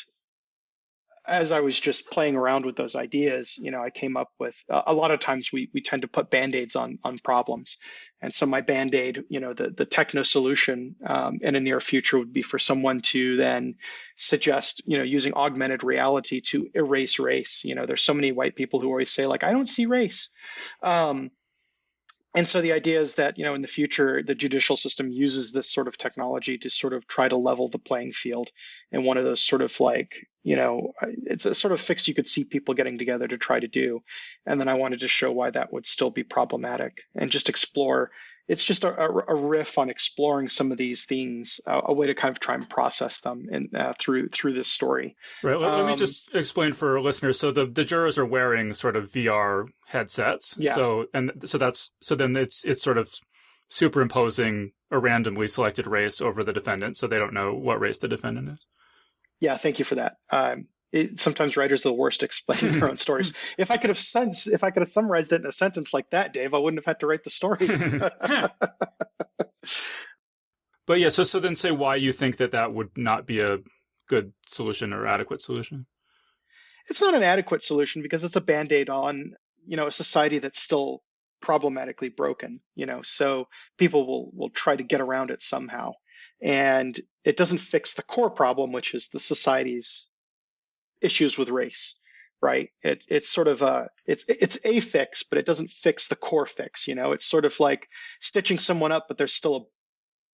as I was just playing around with those ideas, I came up with a lot of times we tend to put band-aids on problems. And so my band-aid, the techno solution in a near future would be for someone to then suggest, using augmented reality to erase race. There's so many white people who always say like, I don't see race. And so the idea is that, in the future, the judicial system uses this sort of technology to sort of try to level the playing field. And one of those sort of like, it's a sort of fix you could see people getting together to try to do. And then I wanted to show why that would still be problematic and just explore. It's just a riff on exploring some of these things, a way to kind of try and process them through this story. Right. Let me just explain for listeners. So the jurors are wearing sort of VR headsets. Yeah. So then it's sort of superimposing a randomly selected race over the defendant, so they don't know what race the defendant is. Yeah. Thank you for that. Sometimes writers are the worst at explaining their own stories. If I could have summarized it in a sentence like that, Dave, I wouldn't have had to write the story. But yeah, so then say why you think that would not be a good solution or adequate solution. It's not an adequate solution because it's a band-aid on, a society that's still problematically broken, so people will try to get around it somehow. And it doesn't fix the core problem, which is the society's issues with race, right? It's sort of it's a fix, but it doesn't fix the core fix. It's sort of like stitching someone up, but there's still a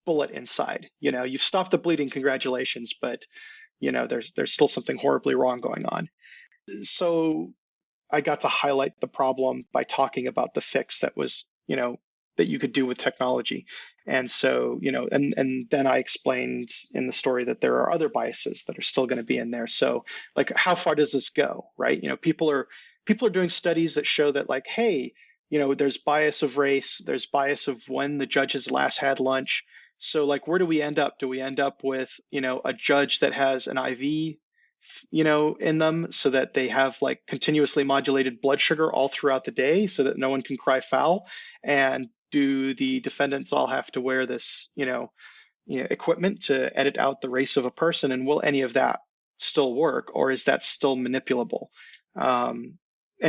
bullet inside. You've stopped the bleeding, congratulations, but there's still something horribly wrong going on. So I got to highlight the problem by talking about the fix that was, that you could do with technology. And so, and then I explained in the story that there are other biases that are still going to be in there. So like, how far does this go? Right. People are doing studies that show that like, hey, there's bias of race, there's bias of when the judge has last had lunch. So like, where do we end up? Do we end up with, a judge that has an IV, in them so that they have like continuously modulated blood sugar all throughout the day so that no one can cry foul? And do the defendants all have to wear this, equipment to edit out the race of a person? And will any of that still work, or is that still manipulable? And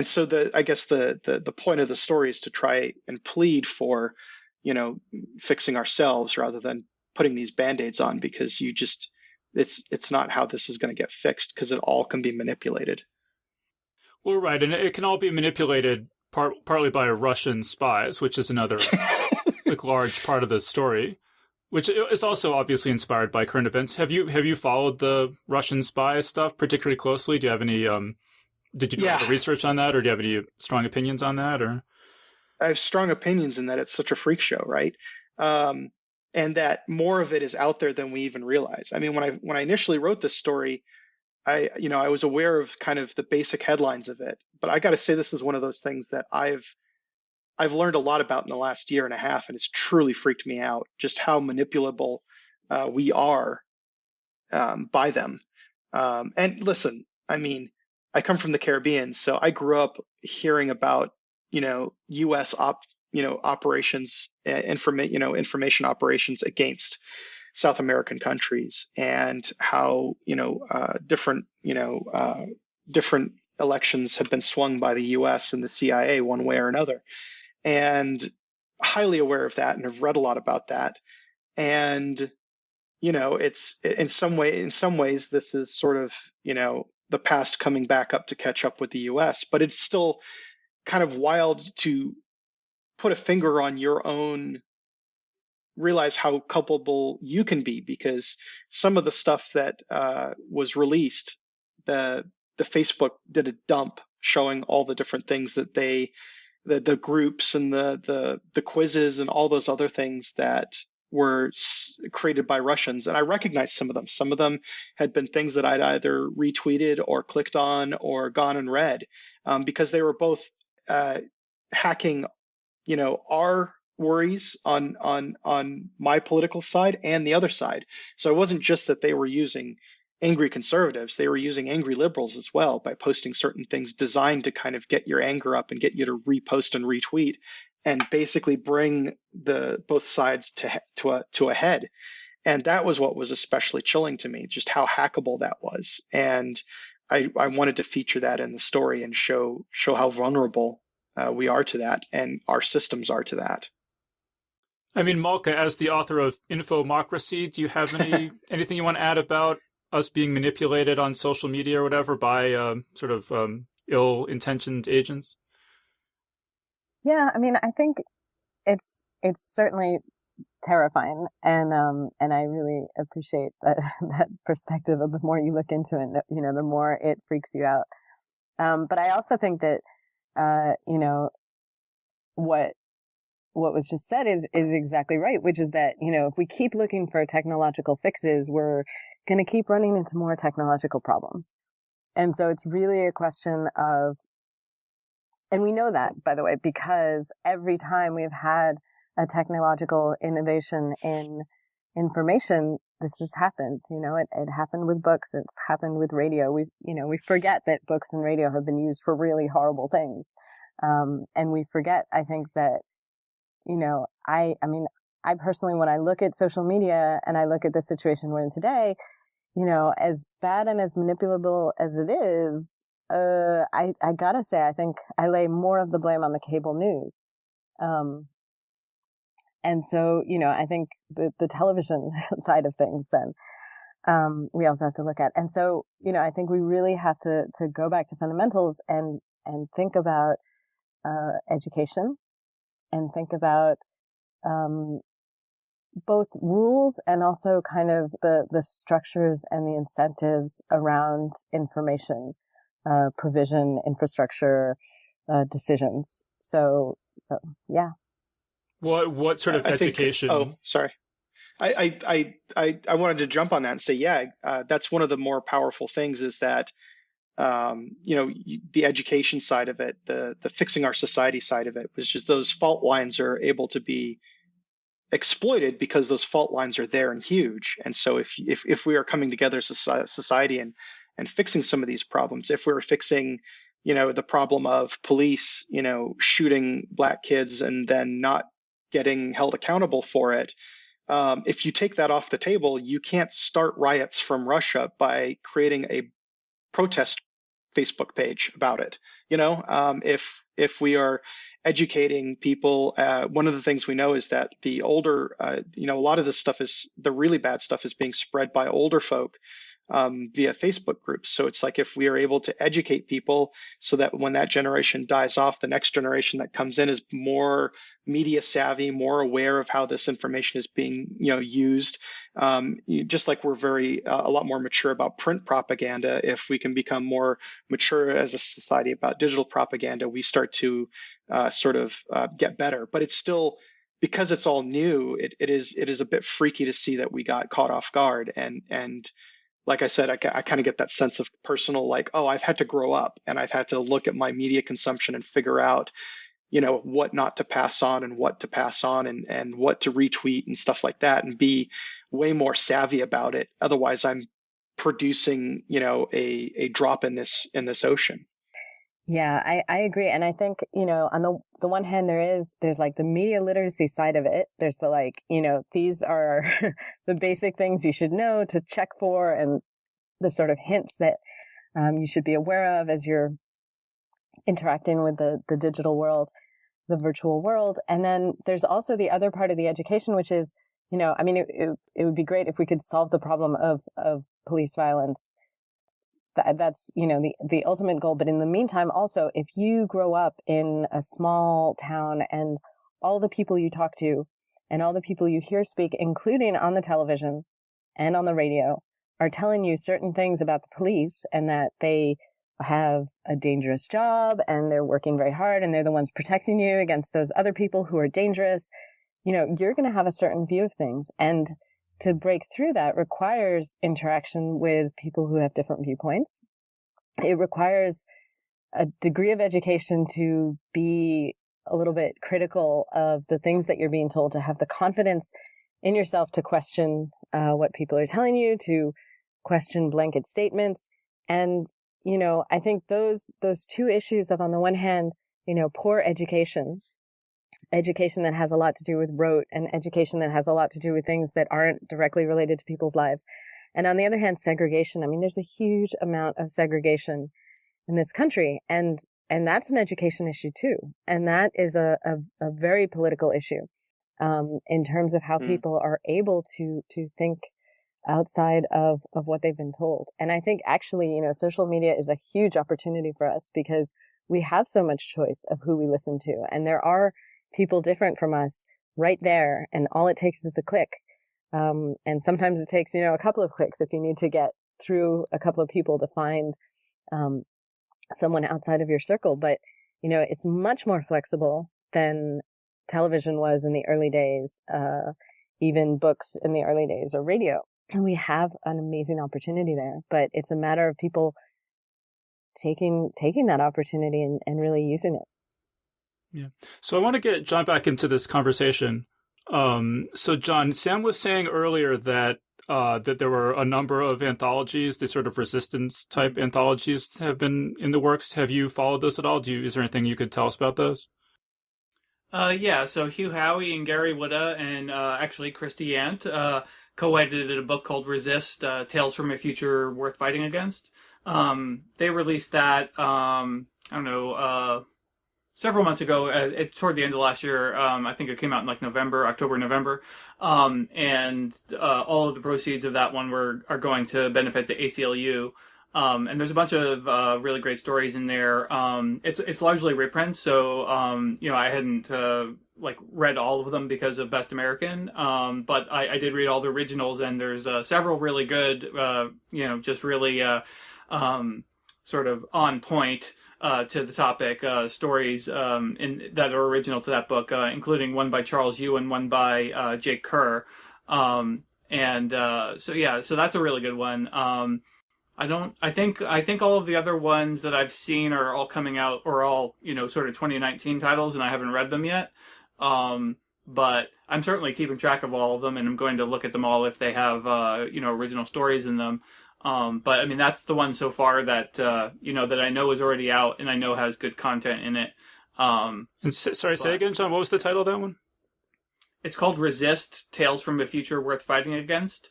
so I guess the point of the story is to try and plead for, fixing ourselves rather than putting these band-aids on, because it's not how this is going to get fixed, because it all can be manipulated. Well, right. And it can all be manipulated partly by Russian spies, which is another like large part of the story. which is also obviously inspired by current events. Have you followed the Russian spy stuff particularly closely? Do you have any did you do a lot of research on that, or do you have any strong opinions on that? Or I have strong opinions in that it's such a freak show, right? And that more of it is out there than we even realize. I mean, when I initially wrote this story, I was aware of kind of the basic headlines of it, but I got to say this is one of those things that I've learned a lot about in the last year and a half, and it's truly freaked me out just how manipulable we are by them. And listen, I mean, I come from the Caribbean, so I grew up hearing about U.S. operations, information operations against South American countries, and how different elections have been swung by the U.S. and the CIA one way or another, and highly aware of that, and have read a lot about that. And it's in some ways this is sort of the past coming back up to catch up with the U.S., but it's still kind of wild to put a finger on your own, realize how culpable you can be, because some of the stuff that was released, the Facebook did a dump showing all the different things that the groups and the quizzes and all those other things that were created by Russians. And I recognized some of them. Some of them had been things that I'd either retweeted or clicked on or gone and read, because they were both hacking, our worries on my political side and the other side. So it wasn't just that they were using angry conservatives, they were using angry liberals as well by posting certain things designed to kind of get your anger up and get you to repost and retweet, and basically bring both sides to a head. And that was what was especially chilling to me, just how hackable that was. And I wanted to feature that in the story and show how vulnerable we are to that, and our systems are to that. I mean, Malka, as the author of Infomocracy, do you have anything you want to add about us being manipulated on social media or whatever by sort of ill-intentioned agents? Yeah, I mean, I think it's certainly terrifying, and I really appreciate that perspective of the more you look into it, the more it freaks you out. But I also think that what was just said is exactly right, which is that if we keep looking for technological fixes, we're going to keep running into more technological problems. And so it's really a question of, and we know that, by the way, because every time we've had a technological innovation in information, this has happened. It happened with books. It's happened with radio. We forget that books and radio have been used for really horrible things. And we forget, I think, that, I personally, when I look at social media and I look at the situation we're in today, as bad and as manipulable as it is, I gotta say, I think I lay more of the blame on the cable news. And so, I think the television side of things then, we also have to look at. And so, I think we really have to go back to fundamentals and think about, education, and think about, both rules and also kind of the structures and the incentives around information, provision, infrastructure, decisions. So, yeah. What sort of education? Sorry. I wanted to jump on that and say, that's one of the more powerful things is that, the education side of it, the fixing our society side of it, was just those fault lines are able to be exploited because those fault lines are there and huge. And so if we are coming together as a society and fixing some of these problems, if we're fixing, the problem of police, shooting black kids and then not getting held accountable for it, if you take that off the table, you can't start riots from Russia by creating a protest Facebook page about it. If we are educating people, one of the things we know is that the older, a lot of this stuff the really bad stuff is being spread by older folk via Facebook groups. So it's like if we are able to educate people so that when that generation dies off, the next generation that comes in is more media savvy, more aware of how this information is being used. Just like we're a lot more mature about print propaganda, if we can become more mature as a society about digital propaganda, we start to get better. But it's still, because it's all new, it is a bit freaky to see that we got caught off guard. And like I said, I kind of get that sense of personal, like, oh, I've had to grow up and I've had to look at my media consumption and figure out, what not to pass on and what to pass on and what to retweet and stuff like that, and be way more savvy about it. Otherwise, I'm producing, a drop in this ocean. Yeah, I agree. And I think, on the one hand, there's like the media literacy side of it. There's the these are the basic things you should know to check for, and the sort of hints that you should be aware of as you're interacting with the digital world, the virtual world. And then there's also the other part of the education, which is, it would be great if we could solve the problem of police violence. That's, the ultimate goal. But in the meantime, also, if you grow up in a small town and all the people you talk to and all the people you hear speak, including on the television and on the radio, are telling you certain things about the police, and that they have a dangerous job and they're working very hard and they're the ones protecting you against those other people who are dangerous, you're going to have a certain view of things. And to break through that requires interaction with people who have different viewpoints. It requires a degree of education to be a little bit critical of the things that you're being told, to have the confidence in yourself to question what people are telling you, to question blanket statements. And, I think those two issues of, on the one hand, poor education that has a lot to do with rote, and education that has a lot to do with things that aren't directly related to people's lives. And on the other hand, segregation. I mean, there's a huge amount of segregation in this country, and that's an education issue too. And that is a very political issue in terms of how people are able to think outside of what they've been told. And I think actually, social media is a huge opportunity for us, because we have so much choice of who we listen to. And there are people different from us right there, and all it takes is a click. And sometimes it takes, a couple of clicks if you need to get through a couple of people to find someone outside of your circle. But, it's much more flexible than television was in the early days, even books in the early days, or radio. And we have an amazing opportunity there, but it's a matter of people taking that opportunity and really using it. Yeah. So I want to get John back into this conversation. So John, Sam was saying earlier that there were a number of anthologies, the sort of resistance type anthologies, have been in the works. Have you followed those at all? Is there anything you could tell us about those? Yeah. So Hugh Howey and Gary Whitta and actually Christy Yant co-edited a book called Resist, Tales from a Future Worth Fighting Against. They released that, several months ago, toward the end of last year. I think it came out in like October, November. And all of the proceeds of that one are going to benefit the ACLU. And there's a bunch of really great stories in there. It's largely reprints, so I hadn't read all of them because of Best American. But I did read all the originals, and there's several really good, just really sort of on point to the topic stories that are original to that book, including one by Charles Yu and one by Jake Kerr. So that's a really good one. I think all of the other ones that I've seen are all coming out, or all, sort of 2019 titles, and I haven't read them yet. But I'm certainly keeping track of all of them, and I'm going to look at them all if they have, original stories in them. But I mean, that's the one so far that, that I know is already out and I know has good content in it. Say again, John, what was the title of that one? It's called Resist, Tales from a Future Worth Fighting Against.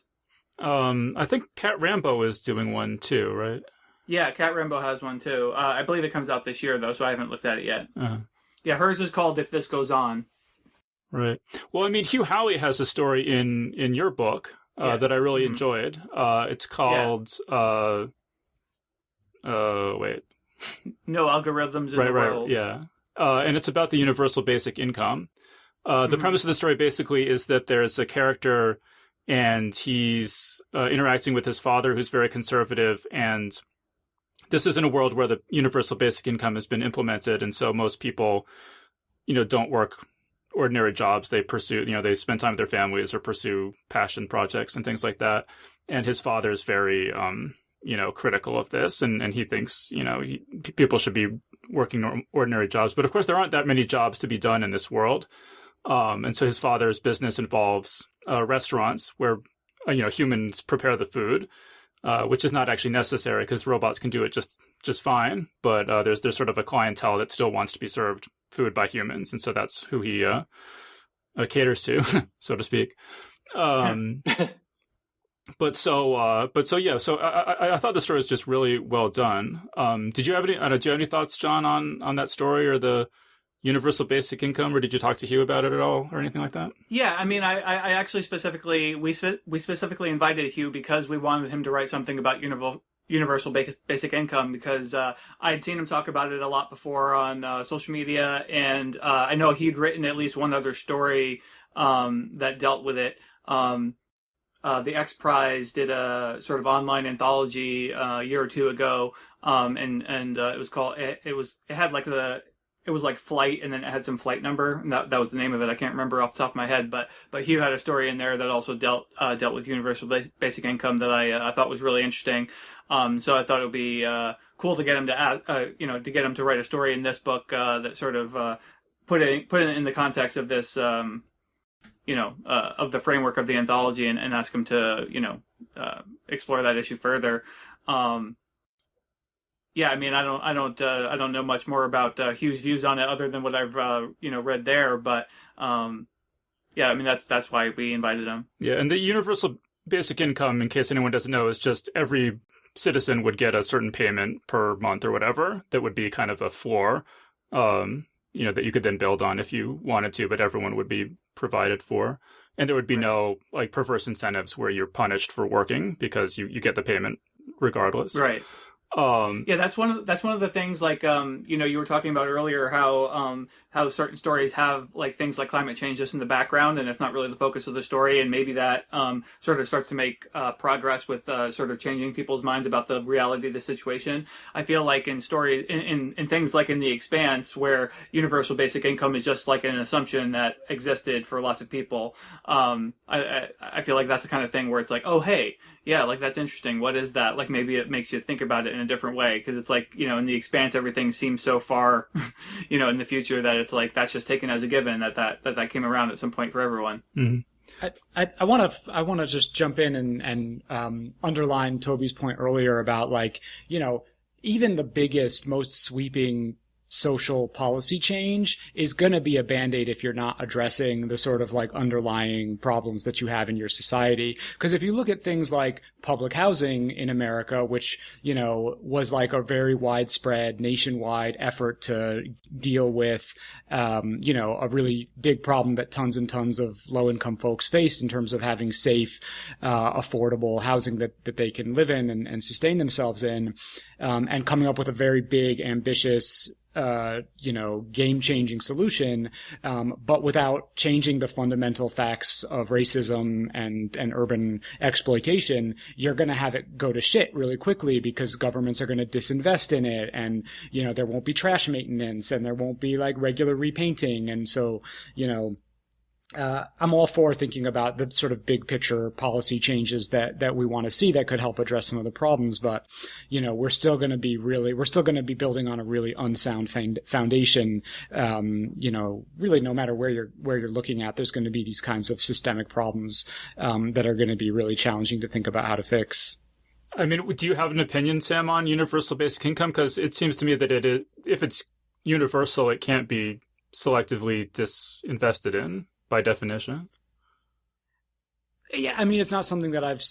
I think Cat Rambo is doing one too, right? Yeah, Cat Rambo has one too. I believe it comes out this year though, so I haven't looked at it yet. Uh-huh. Yeah, hers is called If This Goes On. Right. Well, I mean, Hugh Howey has a story in your book that I really enjoyed. It's called wait. No Algorithms in the World. Yeah. And it's about the universal basic income. The premise of the story basically is that there's a character and he's interacting with his father who's very conservative, and this is in a world where the universal basic income has been implemented, and so most people, don't work ordinary jobs. They pursue, they spend time with their families or pursue passion projects and things like that. And his father is very, critical of this, and he thinks, people should be working ordinary jobs. But of course, there aren't that many jobs to be done in this world. And so his father's business involves restaurants where, humans prepare the food, which is not actually necessary because robots can do it just fine. But there's sort of a clientele that still wants to be served food by humans, and so that's who he caters to, so to speak. But so I thought the story was just really well done. Did you have any thoughts, John, on that story or the universal basic income, or did you talk to Hugh about it at all or anything like that? Yeah, I mean, I actually we specifically invited Hugh because we wanted him to write something about universal basic income, because I had seen him talk about it a lot before on social media, and I know he'd written at least one other story that dealt with it. The X Prize did a sort of online anthology a year or two ago, and it was called it was like Flight, and then it had some flight number, and that was the name of it. I can't remember off the top of my head, but Hugh had a story in there that also dealt with universal basic income that I thought was really interesting. So I thought it would be cool to get him to write a story in this book that sort of put it in the context of this of the framework of the anthology, and ask him to explore that issue further. Yeah, I mean, I don't know much more about Hugh's views on it other than what I've read there, but yeah, I mean that's why we invited him. Yeah, and the universal basic income, in case anyone doesn't know, is just every citizen would get a certain payment per month or whatever that would be kind of a floor, that you could then build on if you wanted to, but everyone would be provided for, and there would be no like perverse incentives where you're punished for working because you get the payment regardless. Right. Yeah, that's one of the things, like you were talking about earlier how certain stories have like things like climate change just in the background, and it's not really the focus of the story, and maybe that sort of starts to make progress with sort of changing people's minds about the reality of the situation. I feel like in stories in things like in The Expanse, where universal basic income is just like an assumption that existed for lots of people, I feel like that's the kind of thing where it's like, oh hey, yeah, like that's interesting. What is that? Like maybe it makes you think about it in a different way, because it's like, in The Expanse, everything seems so far, in the future that it's like that's just taken as a given that came around at some point for everyone. Mm-hmm. I want to just jump in and underline Toby's point earlier about like, even the biggest, most sweeping social policy change is going to be a Band-Aid if you're not addressing the sort of like underlying problems that you have in your society. Because if you look at things like public housing in America, which, was like a very widespread nationwide effort to deal with, a really big problem that tons and tons of low income folks faced in terms of having safe, affordable housing that they can live in and sustain themselves in, and coming up with a very big, ambitious, game-changing solution, but without changing the fundamental facts of racism and urban exploitation, you're going to have it go to shit really quickly because governments are going to disinvest in it, and, there won't be trash maintenance, and there won't be like regular repainting. And so, I'm all for thinking about the sort of big picture policy changes that we want to see that could help address some of the problems. But, we're still going to be building on a really unsound foundation. Really no matter where you're looking at, there's going to be these kinds of systemic problems, that are going to be really challenging to think about how to fix. I mean, do you have an opinion, Sam, on universal basic income? Because it seems to me that if it's universal, it can't be selectively disinvested in, by definition. Yeah, I mean, it's not something that I've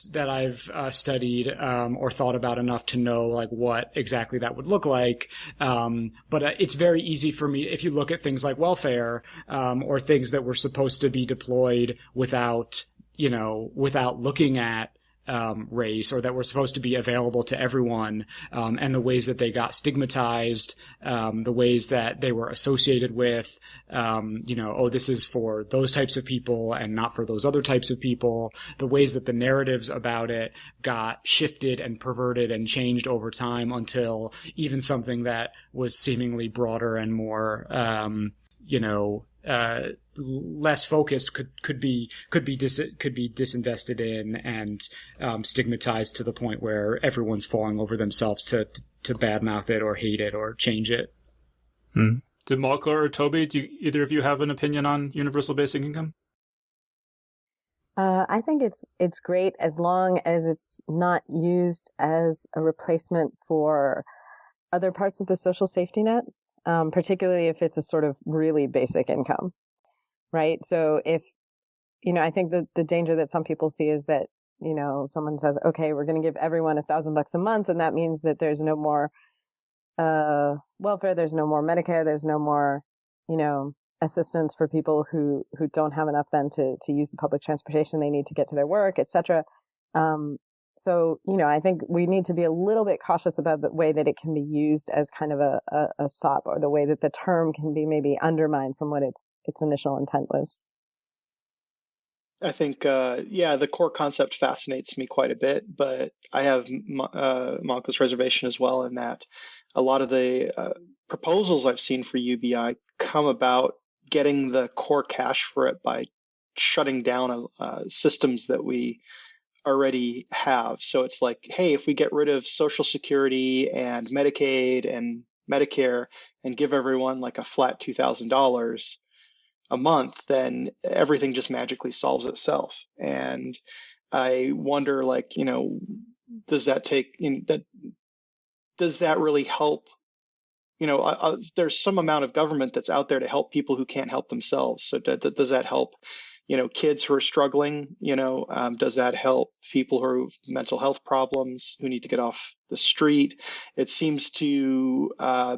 studied or thought about enough to know like what exactly that would look like. But it's very easy for me, if you look at things like welfare, or things that were supposed to be deployed without without looking at race, or that were supposed to be available to everyone, and the ways that they got stigmatized, the ways that they were associated with, this is for those types of people and not for those other types of people, the ways that the narratives about it got shifted and perverted and changed over time until even something that was seemingly broader and more, less focused could be disinvested in and stigmatized to the point where everyone's falling over themselves to badmouth it or hate it or change it. Did Malka or Toby, do either of you have an opinion on universal basic income? I think it's great as long as it's not used as a replacement for other parts of the social safety net, particularly if it's a sort of really basic income. Right. So if, I think the danger that some people see is that, someone says, okay, we're going to give everyone $1,000 a month. And that means that there's no more, welfare. There's no more Medicare. There's no more, assistance for people who don't have enough then to use the public transportation they need to get to their work, et cetera. So, I think we need to be a little bit cautious about the way that it can be used as kind of a sop, or the way that the term can be maybe undermined from what its initial intent was. I think, the core concept fascinates me quite a bit, but I have Malka's reservation as well, in that a lot of the proposals I've seen for UBI come about getting the core cash for it by shutting down systems that we already have. So it's like, hey, if we get rid of Social Security and Medicaid and Medicare and give everyone like a flat $2,000 a month, then everything just magically solves itself. And I wonder, does that really help? There's some amount of government that's out there to help people who can't help themselves. So does that help kids who are struggling? Does that help people who have mental health problems, who need to get off the street? It seems to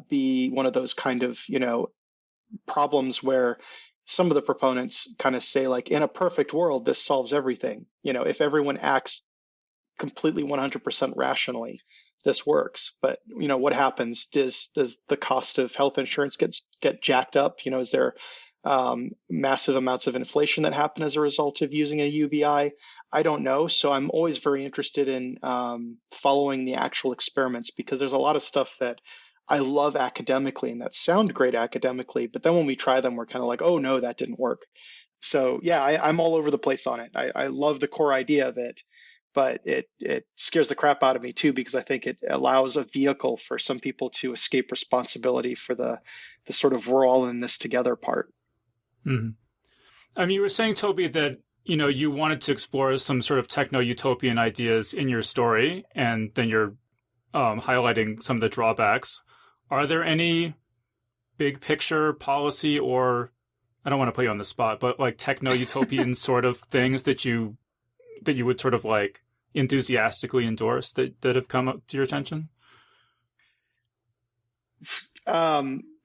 be one of those kind of, problems where some of the proponents kind of say, like, in a perfect world, this solves everything. If everyone acts completely 100% rationally, this works. But, what happens? Does the cost of health insurance get jacked up? Is there massive amounts of inflation that happen as a result of using a UBI? I don't know. So I'm always very interested in following the actual experiments, because there's a lot of stuff that I love academically and that sound great academically, but then when we try them, we're kind of like, oh no, that didn't work. So yeah, I'm all over the place on it. I love the core idea of it, but it scares the crap out of me too, because I think it allows a vehicle for some people to escape responsibility for the sort of we're all in this together part. Mm-hmm. I mean, you were saying, Toby, that, you wanted to explore some sort of techno-utopian ideas in your story, and then you're highlighting some of the drawbacks. Are there any big picture policy, or I don't want to put you on the spot, but like techno-utopian sort of things that you would sort of like enthusiastically endorse that have come up to your attention?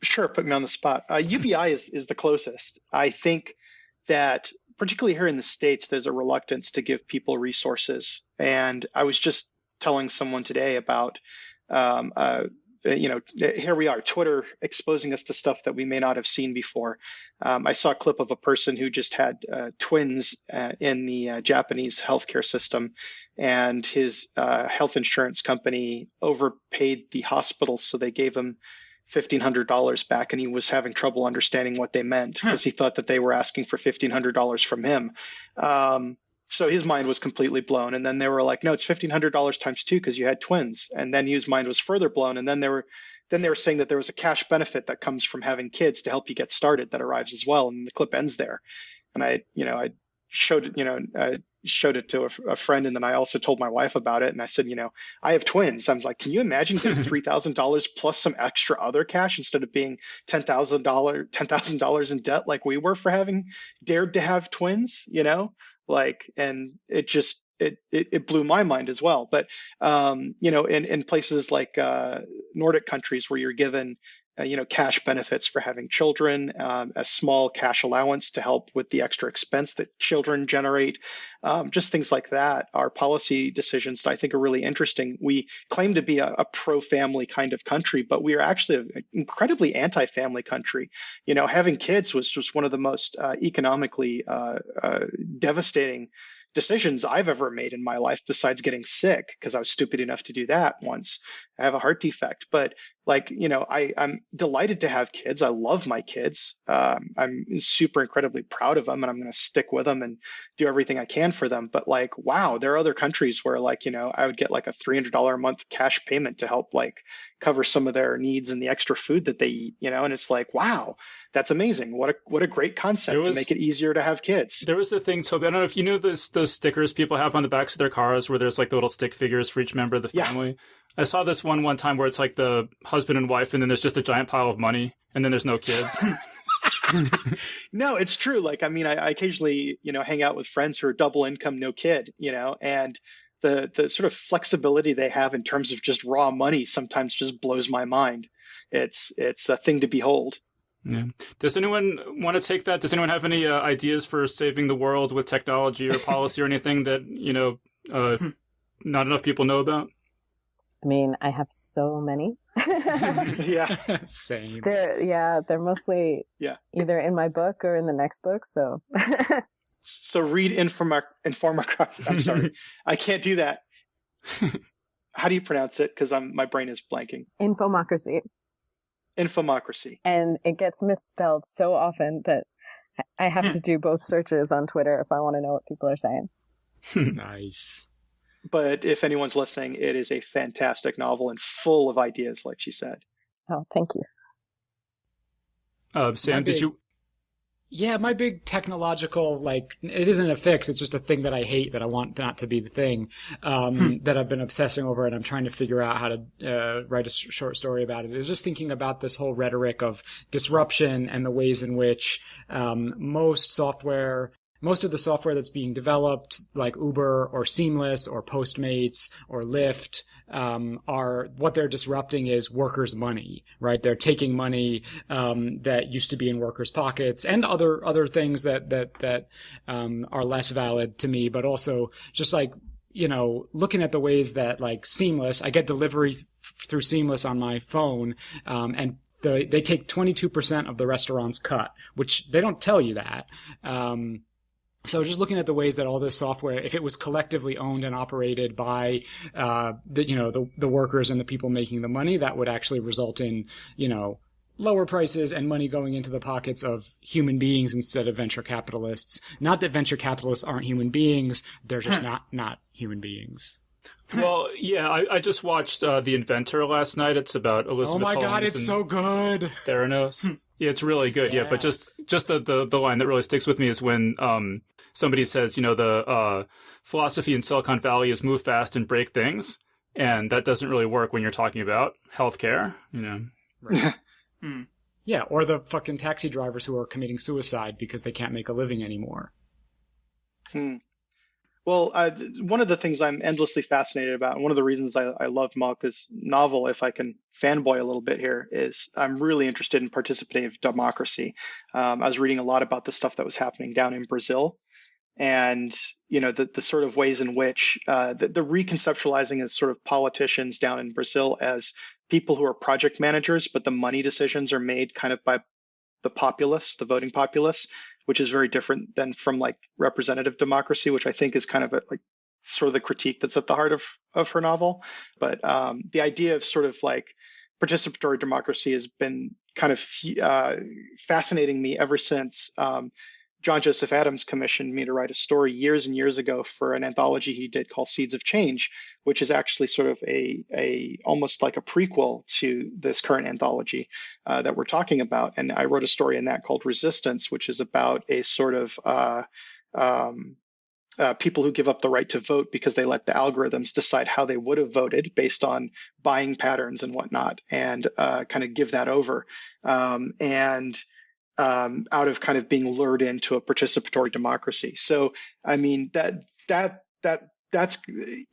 Sure, put me on the spot. UBI is the closest. I think that particularly here in the States, there's a reluctance to give people resources. And I was just telling someone today about, here we are, Twitter exposing us to stuff that we may not have seen before. I saw a clip of a person who just had twins in the Japanese healthcare system, and his health insurance company overpaid the hospital, so they gave him $1,500 back, and he was having trouble understanding what they meant because he thought that they were asking for $1,500 from him. So his mind was completely blown. And then they were like, no, it's $1,500 times 2 because you had twins. And then his mind was further blown. And then they were saying that there was a cash benefit that comes from having kids to help you get started that arrives as well. And the clip ends there. And I showed it to a friend, and then I also told my wife about it. And I said, I have twins. I'm like, can you imagine getting $3,000 plus some extra other cash instead of being $10,000 in debt like we were for having dared to have twins? And it just it blew my mind as well. But in places like Nordic countries where you're given cash benefits for having children, a small cash allowance to help with the extra expense that children generate, just things like that are policy decisions that I think are really interesting. We claim to be a pro-family kind of country, but we are actually an incredibly anti-family country. Having kids was just one of the most economically devastating decisions I've ever made in my life, besides getting sick, because I was stupid enough to do that once. I have a heart defect, but I'm delighted to have kids. I love my kids. I'm super incredibly proud of them, and I'm going to stick with them and do everything I can for them. But wow, there are other countries where I would get a $300 a month cash payment to help cover some of their needs and the extra food that they eat, and it's wow, that's amazing. What a great concept to make it easier to have kids. There was the thing, Toby, I don't know if you know those stickers people have on the backs of their cars where there's the little stick figures for each member of the family. Yeah. I saw this one time where it's the husband and wife, and then there's just a giant pile of money, and then there's no kids. No, it's true. I occasionally, hang out with friends who are double income, no kid, and the sort of flexibility they have in terms of just raw money sometimes just blows my mind. It's a thing to behold. Yeah. Does anyone want to take that? Does anyone have any ideas for saving the world with technology or policy or anything that, not enough people know about? I mean, I have so many. Yeah. Same. They're mostly either in my book or in the next book. So So read Infomacracy. I'm sorry. I can't do that. How do you pronounce it? Because my brain is blanking. Infomacracy. Infomacracy. And it gets misspelled so often that I have to do both searches on Twitter if I want to know what people are saying. Nice. But if anyone's listening, it is a fantastic novel and full of ideas, like she said. Oh, thank you. Sam, did you... Yeah, my big technological, it isn't a fix. It's just a thing that I hate that I want not to be the thing that I've been obsessing over, and I'm trying to figure out how to write a short story about it. Is just thinking about this whole rhetoric of disruption and the ways in which most of the software that's being developed, like Uber or Seamless or Postmates or Lyft, what they're disrupting is workers' money, right? They're taking money that used to be in workers' pockets and other things that are less valid to me, but also just looking at the ways that Seamless, I get delivery through Seamless on my phone, and they take 22% of the restaurant's cut, which they don't tell you that. So just looking at the ways that all this software, if it was collectively owned and operated by the workers and the people making the money, that would actually result in lower prices and money going into the pockets of human beings instead of venture capitalists. Not that venture capitalists aren't human beings; they're just not human beings. Well, yeah, I just watched The Inventor last night. It's about Elizabeth Oh my Holmes God, it's so good. Theranos. Yeah, it's really good. Yeah, but just the line that really sticks with me is when somebody says, the philosophy in Silicon Valley is move fast and break things, and that doesn't really work when you're talking about healthcare. Right. Yeah, or the fucking taxi drivers who are committing suicide because they can't make a living anymore. Well, one of the things I'm endlessly fascinated about, and one of the reasons I loved Malka's novel, if I can fanboy a little bit here, is I'm really interested in participative democracy. I was reading a lot about the stuff that was happening down in Brazil, and the sort of ways in which the reconceptualizing as sort of politicians down in Brazil as people who are project managers, but the money decisions are made kind of by the populace, the voting populace, which is very different than from representative democracy, which I think is kind of sort of the critique that's at the heart of her novel. But the idea of sort of participatory democracy has been kind of fascinating me ever since John Joseph Adams commissioned me to write a story years and years ago for an anthology he did called Seeds of Change, which is actually sort of a almost like a prequel to this current anthology that we're talking about. And I wrote a story in that called Resistance, which is about a sort of people who give up the right to vote because they let the algorithms decide how they would have voted based on buying patterns and whatnot, and kind of give that over. Out of kind of being lured into a participatory democracy. So, I mean, that that's,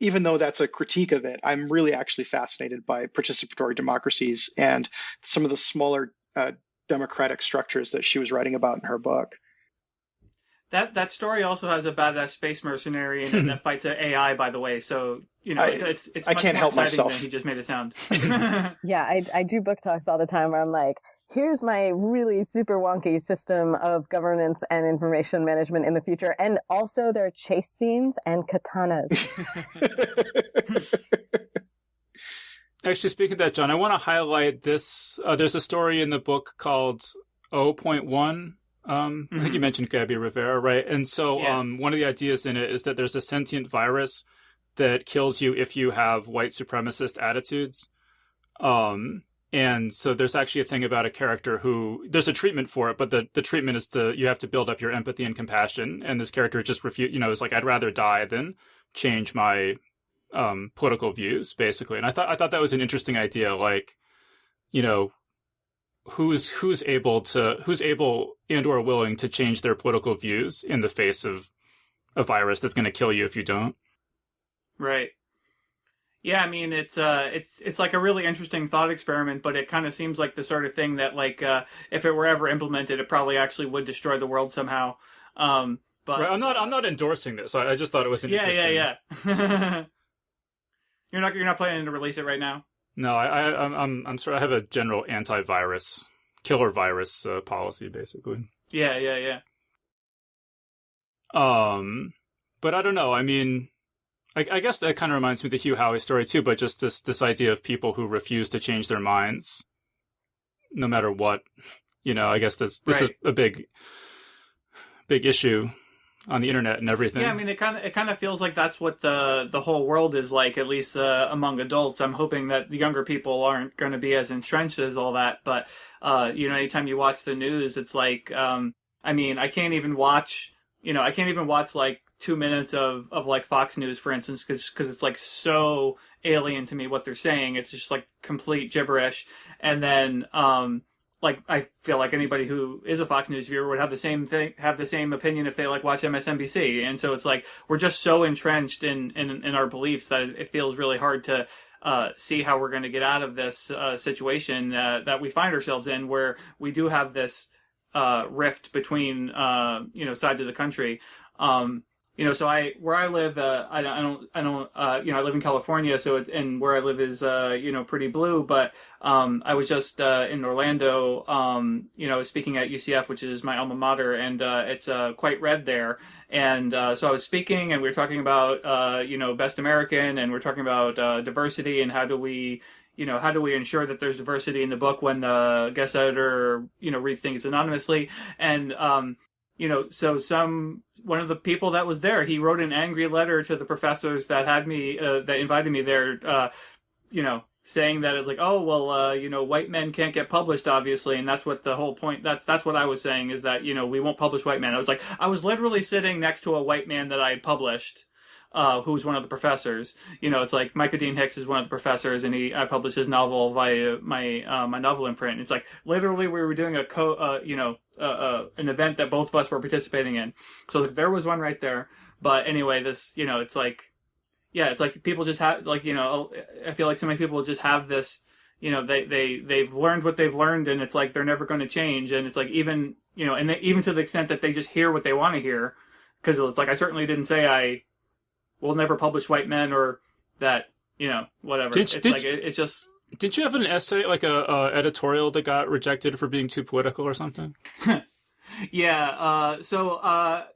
even though that's a critique of it, I'm really actually fascinated by participatory democracies and some of the smaller democratic structures that she was writing about in her book. That story also has a badass space mercenary in it that fights an AI, by the way. So, it's I much can't more help exciting myself. than he just made it sound. Yeah, I do book talks all the time where I'm like, here's my really super wonky system of governance and information management in the future. And also there are chase scenes and katanas. Actually, speaking of that, John, I want to highlight this. There's a story in the book called 0.1. I think you mentioned Gabby Rivera, right? And so one of the ideas in it is that there's a sentient virus that kills you if you have white supremacist attitudes. And so there's actually a thing about a character who, there's a treatment for it, but the treatment is you have to build up your empathy and compassion. And this character just is like, I'd rather die than change my political views, basically. And I thought that was an interesting idea. Like, who's able and or willing to change their political views in the face of a virus that's going to kill you if you don't. Right. Yeah, I mean, it's like a really interesting thought experiment, but it kind of seems like the sort of thing that, like, if it were ever implemented, it probably actually would destroy the world somehow. But right, I'm not endorsing this. I just thought it was interesting. Yeah. You're not planning to release it right now? No, I'm sure I have a general antivirus, killer virus policy, basically. Yeah. But I don't know. I mean, I guess that kind of reminds me of the Hugh Howey story too. But just this idea of people who refuse to change their minds, no matter what. I guess this is a big issue on the internet and everything. Yeah, I mean, it kind of feels like that's what the whole world is like, at least among adults. I'm hoping that the younger people aren't going to be as entrenched as all that. But anytime you watch the news, it's like, I mean, I can't even watch like 2 minutes of like Fox News, for instance, because it's like so alien to me what they're saying. It's just like complete gibberish. And then like, I feel like anybody who is a Fox News viewer would have the same opinion if they like watch MSNBC. And so it's like, we're just so entrenched in our beliefs that it feels really hard to see how we're going to get out of this situation that we find ourselves in, where we do have this rift between sides of the country. So where I live, I live in California, so and where I live is, pretty blue, but, I was just, in Orlando, speaking at UCF, which is my alma mater, and, it's, quite red there. And, so I was speaking, and we were talking about, Best American, and we're talking about, diversity, and how do we ensure that there's diversity in the book when the guest editor, reads things anonymously. And, so one of the people that was there, he wrote an angry letter to the professors that had me, that invited me there, saying that it's like, oh, well, white men can't get published, obviously. And that's what the whole point, that's what I was saying, is that, we won't publish white men. I was literally sitting next to a white man that I had published, who was one of the professors. It's like Micah Dean Hicks is one of the professors, and I published his novel via my novel imprint. It's like literally we were doing an event that both of us were participating in. So there was one right there. But anyway, this, it's like, yeah, it's like people just have, like, I feel like so many people just have this, they've learned what they've learned, and it's like they're never going to change. And it's like even, even to the extent that they just hear what they want to hear, because it's like I certainly didn't say I will never publish white men, or that, whatever. It's just. Did you have an essay, like a editorial that got rejected for being too political or something? Yeah. So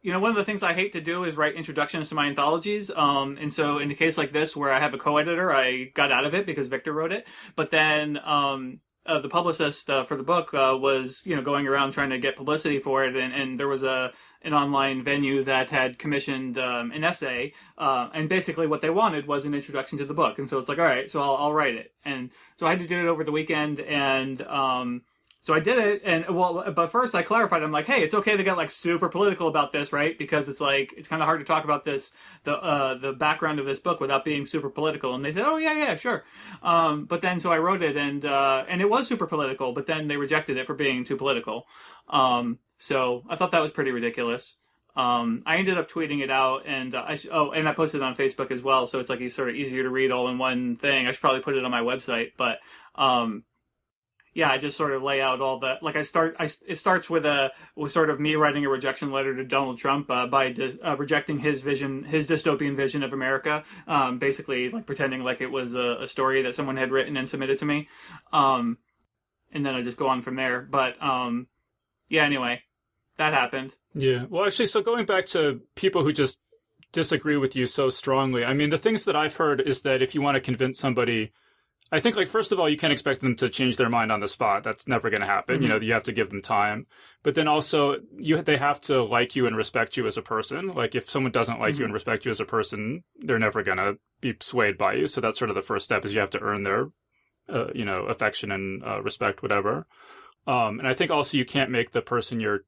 one of the things I hate to do is write introductions to my anthologies. And so in a case like this, where I have a co-editor, I got out of it because Victor wrote it. But then the publicist for the book was, going around trying to get publicity for it, and there was an online venue that had commissioned an essay, and basically what they wanted was an introduction to the book. And so it's like, all right, so I'll write it. And so I had to do it over the weekend, and so I did it, but first I clarified. I'm like, hey, it's okay to get like super political about this, right? Because it's like, it's kind of hard to talk about the background of this book without being super political. And they said, oh yeah, sure. But then so I wrote it, and it was super political, but then they rejected it for being too political. So I thought that was pretty ridiculous. I ended up tweeting it out, and and I posted it on Facebook as well, so it's like it's sort of easier to read all in one thing. I should probably put it on my website, but yeah, I just sort of lay out all the like. It starts with sort of me writing a rejection letter to Donald Trump by rejecting his vision, his dystopian vision of America. Basically, like pretending like it was a story that someone had written and submitted to me. And then I just go on from there. But yeah, anyway, that happened. Yeah. Well, actually, so going back to people who just disagree with you so strongly, I mean, the things that I've heard is that if you want to convince somebody, I think, like, first of all, you can't expect them to change their mind on the spot. That's never going to happen. Mm-hmm. You know, you have to give them time. But then also, they have to like you and respect you as a person. Like, if someone doesn't like you and respect you as a person, they're never going to be swayed by you. So that's sort of the first step, is you have to earn their, affection and respect, whatever. And I think also you can't make the person you're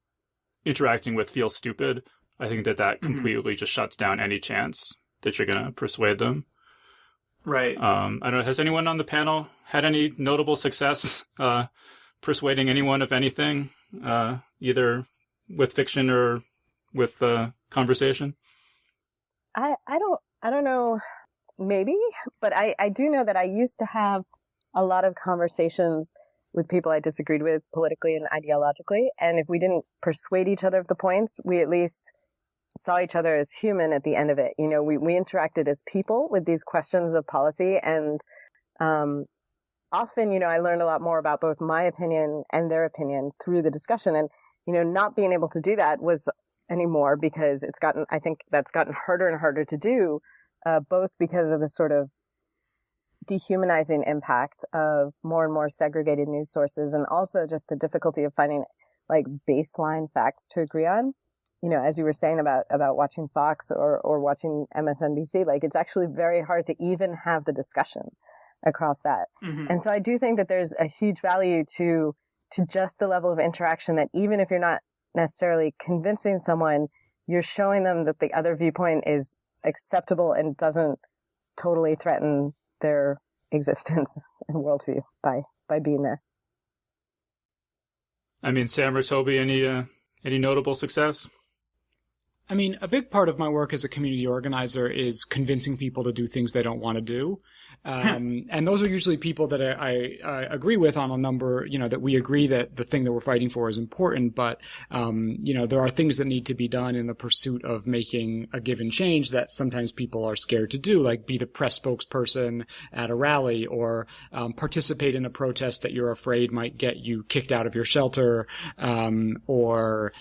interacting with feel stupid. I think that completely just shuts down any chance that you're going to persuade them. Right. I don't know. Has anyone on the panel had any notable success persuading anyone of anything, either with fiction or with conversation? I don't know, maybe, but I do know that I used to have a lot of conversations with people I disagreed with politically and ideologically, and if we didn't persuade each other of the points, we at least saw each other as human at the end of it. You know, we interacted as people with these questions of policy, and often, I learned a lot more about both my opinion and their opinion through the discussion. And, not being able to do that was anymore because I think that's gotten harder and harder to do, both because of the sort of dehumanizing impact of more and more segregated news sources, and also just the difficulty of finding like baseline facts to agree on. As you were saying about watching Fox or watching MSNBC, like it's actually very hard to even have the discussion across that. Mm-hmm. And so I do think that there's a huge value to just the level of interaction, that even if you're not necessarily convincing someone, you're showing them that the other viewpoint is acceptable and doesn't totally threaten their existence and worldview by being there. I mean, Sam or Toby, any notable success? I mean, a big part of my work as a community organizer is convincing people to do things they don't want to do. And those are usually people that I agree with on a number, that we agree that the thing that we're fighting for is important. But, there are things that need to be done in the pursuit of making a given change that sometimes people are scared to do, like be the press spokesperson at a rally, or participate in a protest that you're afraid might get you kicked out of your shelter, or,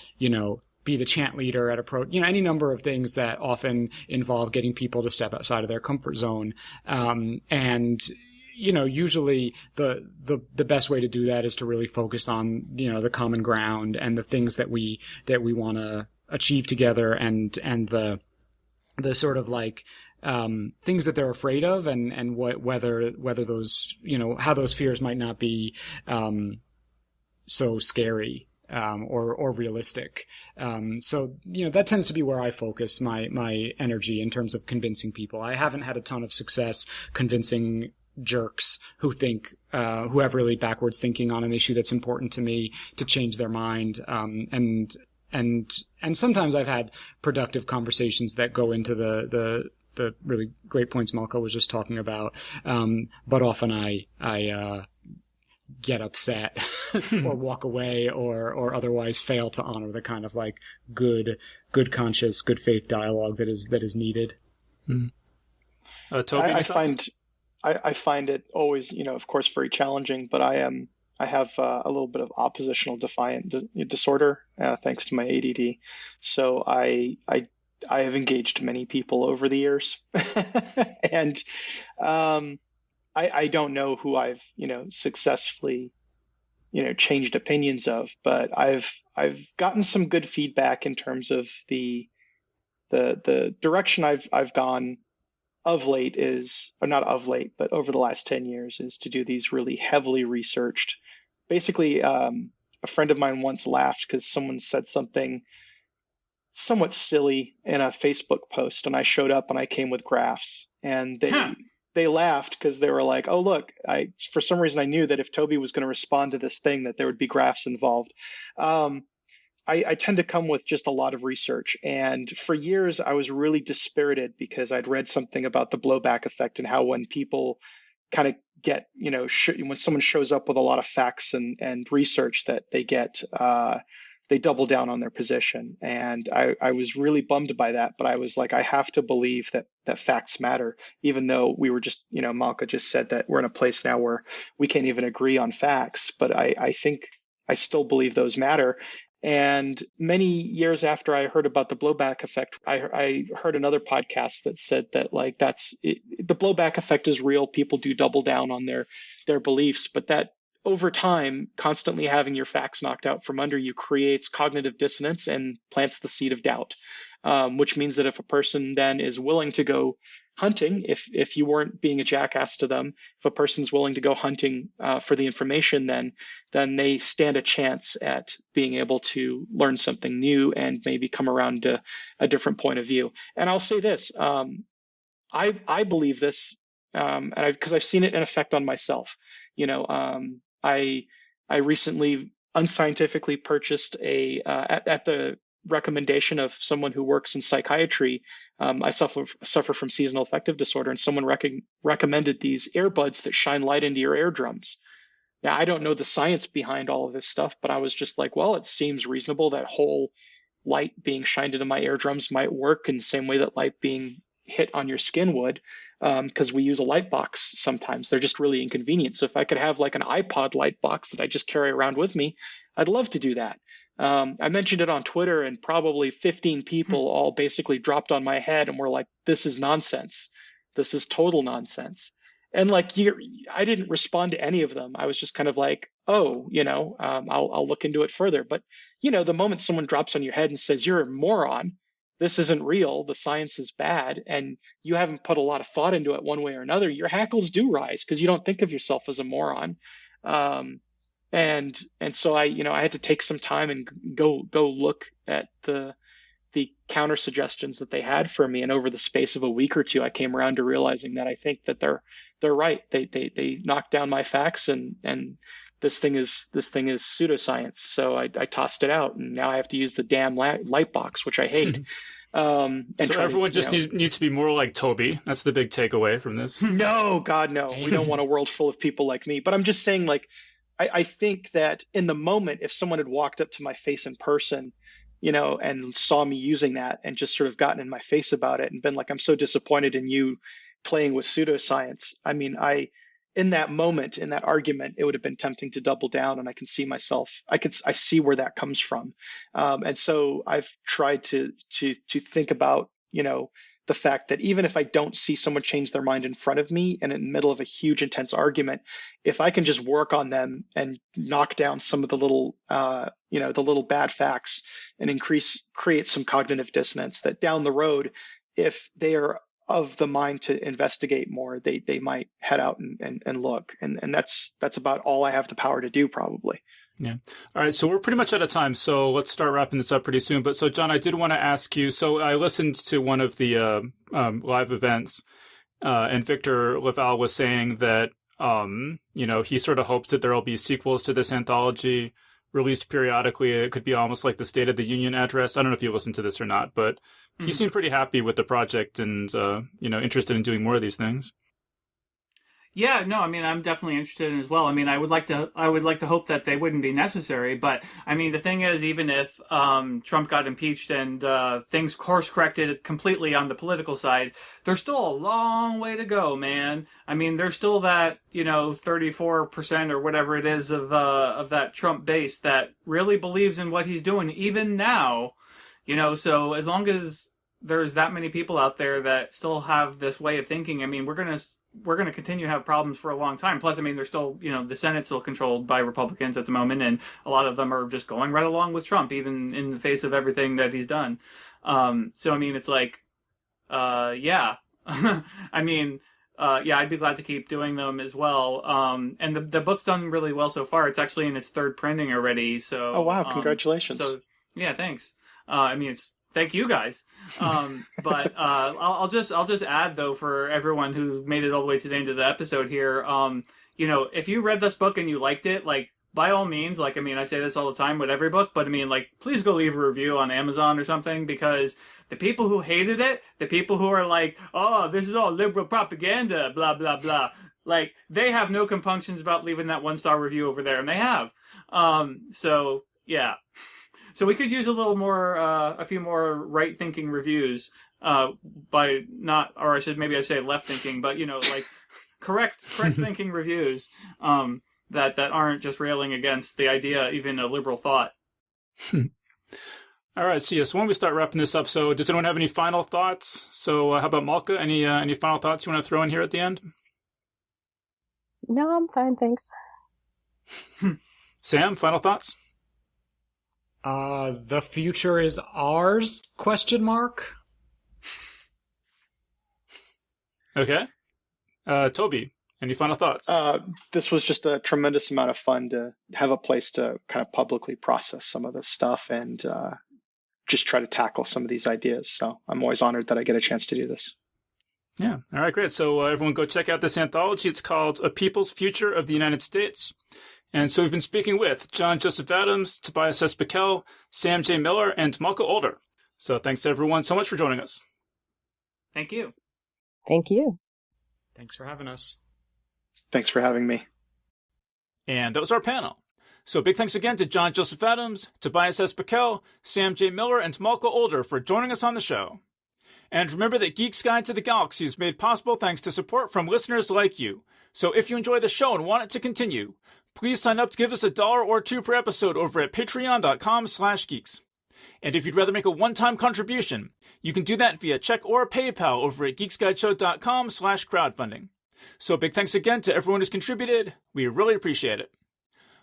be the chant leader at any number of things that often involve getting people to step outside of their comfort zone. And usually the best way to do that is to really focus on, the common ground and the things that we want to achieve together, and the sort of like, things that they're afraid of, and whether those, how those fears might not be, so scary. Or realistic. So, that tends to be where I focus my energy in terms of convincing people. I haven't had a ton of success convincing jerks who have really backwards thinking on an issue that's important to me to change their mind. And sometimes I've had productive conversations that go into the really great points Malka was just talking about. But often I get upset or walk away or otherwise fail to honor the kind of like good conscious, good faith dialogue that is needed. Mm-hmm. Toby, I find it always, of course, very challenging, but I have a little bit of oppositional defiant disorder, thanks to my ADD. So I have engaged many people over the years, and I don't know who I've, successfully, changed opinions of, but I've gotten some good feedback in terms of the direction I've gone of late or not of late, but over the last 10 years is to do these really heavily researched. Basically, a friend of mine once laughed because someone said something somewhat silly in a Facebook post, and I showed up and I came with graphs, and they laughed because they were like, oh, look, for some reason I knew that if Toby was going to respond to this thing that there would be graphs involved. I tend to come with just a lot of research. And for years, I was really dispirited because I'd read something about the blowback effect and how when people kind of get, when someone shows up with a lot of facts and research that they double down on their position. And I was really bummed by that. But I was like, I have to believe that facts matter, even though we were just, Malka just said that we're in a place now where we can't even agree on facts. But I think I still believe those matter. And many years after I heard about the blowback effect, I heard another podcast that said that like the blowback effect is real. People do double down on their beliefs, but that over time, constantly having your facts knocked out from under you creates cognitive dissonance and plants the seed of doubt, which means that if a person then is willing to go hunting, if you weren't being a jackass to them, if a person's willing to go hunting for the information, then they stand a chance at being able to learn something new and maybe come around to a different point of view. And I'll say this, I believe this, and because I've seen it in effect on myself. I recently unscientifically purchased at the recommendation of someone who works in psychiatry. I suffer from seasonal affective disorder, and someone recommended these earbuds that shine light into your eardrums. Now, I don't know the science behind all of this stuff, but I was just like, well, it seems reasonable that whole light being shined into my eardrums might work in the same way that light being hit on your skin would, because we use a light box sometimes. They're just really inconvenient. So if I could have like an iPod light box that I just carry around with me, I'd love to do that. I mentioned it on Twitter, and probably 15 people all basically dropped on my head and were like, this is nonsense. This is total nonsense. And like, I didn't respond to any of them. I was just kind of like, oh, I'll look into it further. But, the moment someone drops on your head and says, you're a moron, this isn't real, the science is bad, and you haven't put a lot of thought into it one way or another, your hackles do rise because you don't think of yourself as a moron. And so I had to take some time and go look at the counter suggestions that they had for me. And over the space of a week or two, I came around to realizing that I think that they're right. They knocked down my facts, and this thing is pseudoscience. So I tossed it out, and now I have to use the damn light box, which I hate. So everyone just needs to be more like Toby. That's the big takeaway from this. No, God, no. We don't want a world full of people like me. But I'm just saying, like, I think that in the moment, if someone had walked up to my face in person, and saw me using that and just sort of gotten in my face about it and been like, I'm so disappointed in you playing with pseudoscience. I mean, in that moment, in that argument, it would have been tempting to double down, and I can see myself. I see where that comes from, and so I've tried to think about the fact that even if I don't see someone change their mind in front of me and in the middle of a huge intense argument, if I can just work on them and knock down some of the little the little bad facts and create some cognitive dissonance, that down the road, if they are of the mind to investigate more, they might head out and look. And that's about all I have the power to do, probably. Yeah. All right. So we're pretty much out of time. So let's start wrapping this up pretty soon. But so, John, I did want to ask you. So I listened to one of the live events, and Victor LaValle was saying that, he sort of hopes that there will be sequels to this anthology released periodically. It could be almost like the State of the Union address. I don't know if you listened to this or not, but he seemed pretty happy with the project and, interested in doing more of these things. Yeah, no, I mean, I'm definitely interested in it as well. I mean, I would like to hope that they wouldn't be necessary, but I mean, the thing is, even if Trump got impeached and things course corrected completely on the political side, there's still a long way to go, man. I mean, there's still that 34% or whatever it is of that Trump base that really believes in what he's doing, even now. So as long as there's that many people out there that still have this way of thinking, I mean, we're going to continue to have problems for a long time. Plus, I mean, there's still, the Senate's still controlled by Republicans at the moment, and a lot of them are just going right along with Trump, even in the face of everything that he's done. So, I mean, it's like, yeah. I mean, I'd be glad to keep doing them as well. And the book's done really well so far. It's actually in its third printing already. So, oh, wow. Congratulations. So, yeah, thanks. I mean, thank you guys. But I'll just add, though, for everyone who made it all the way to the end of the episode here, if you read this book and you liked it, like, by all means, like, I mean, I say this all the time with every book, but I mean, like, please go leave a review on Amazon or something, because the people who hated it, the people who are like, oh, this is all liberal propaganda, blah, blah, blah, like, they have no compunctions about leaving that 1-star review over there, and they have. So, yeah. So we could use a few more right-thinking reviews, by not, or maybe I say left-thinking, but, you know, like, correct thinking reviews, that aren't just railing against the idea, even a liberal thought. All right, so when we start wrapping this up, so does anyone have any final thoughts? So how about Malka? Any final thoughts you want to throw in here at the end? No, I'm fine, thanks. Sam, final thoughts? The future is ours? ? Okay. Toby, any final thoughts? This was just a tremendous amount of fun to have a place to kind of publicly process some of this stuff and just try to tackle some of these ideas. So I'm always honored that I get a chance to do this. Yeah. All right, great. So everyone go check out this anthology. It's called A People's Future of the United States. And so we've been speaking with John Joseph Adams, Tobias S. Buckell, Sam J. Miller, and Malka Older. So thanks everyone so much for joining us. Thank you. Thank you. Thanks for having us. Thanks for having me. And that was our panel. So big thanks again to John Joseph Adams, Tobias S. Buckell, Sam J. Miller, and Malka Older for joining us on the show. And remember that Geek's Guide to the Galaxy is made possible thanks to support from listeners like you. So if you enjoy the show and want it to continue, please sign up to give us $1 or $2 per episode over at patreon.com/geeks. And if you'd rather make a one-time contribution, you can do that via check or PayPal over at geeksguideshow.com/crowdfunding. So big thanks again to everyone who's contributed. We really appreciate it.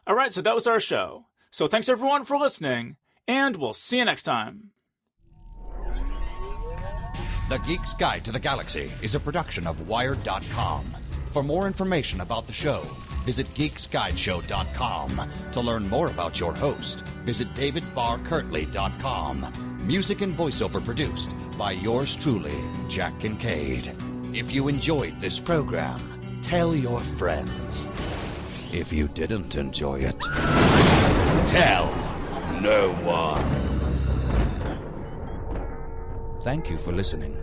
All right, so that was our show. So thanks everyone for listening, and we'll see you next time. The Geek's Guide to the Galaxy is a production of Wired.com. For more information about the show, visit geeksguideshow.com. To learn more about your host, visit davidbarrkirtley.com. Music and voiceover produced by yours truly, Jack Kincaid. If you enjoyed this program, tell your friends. If you didn't enjoy it, tell no one. Thank you for listening.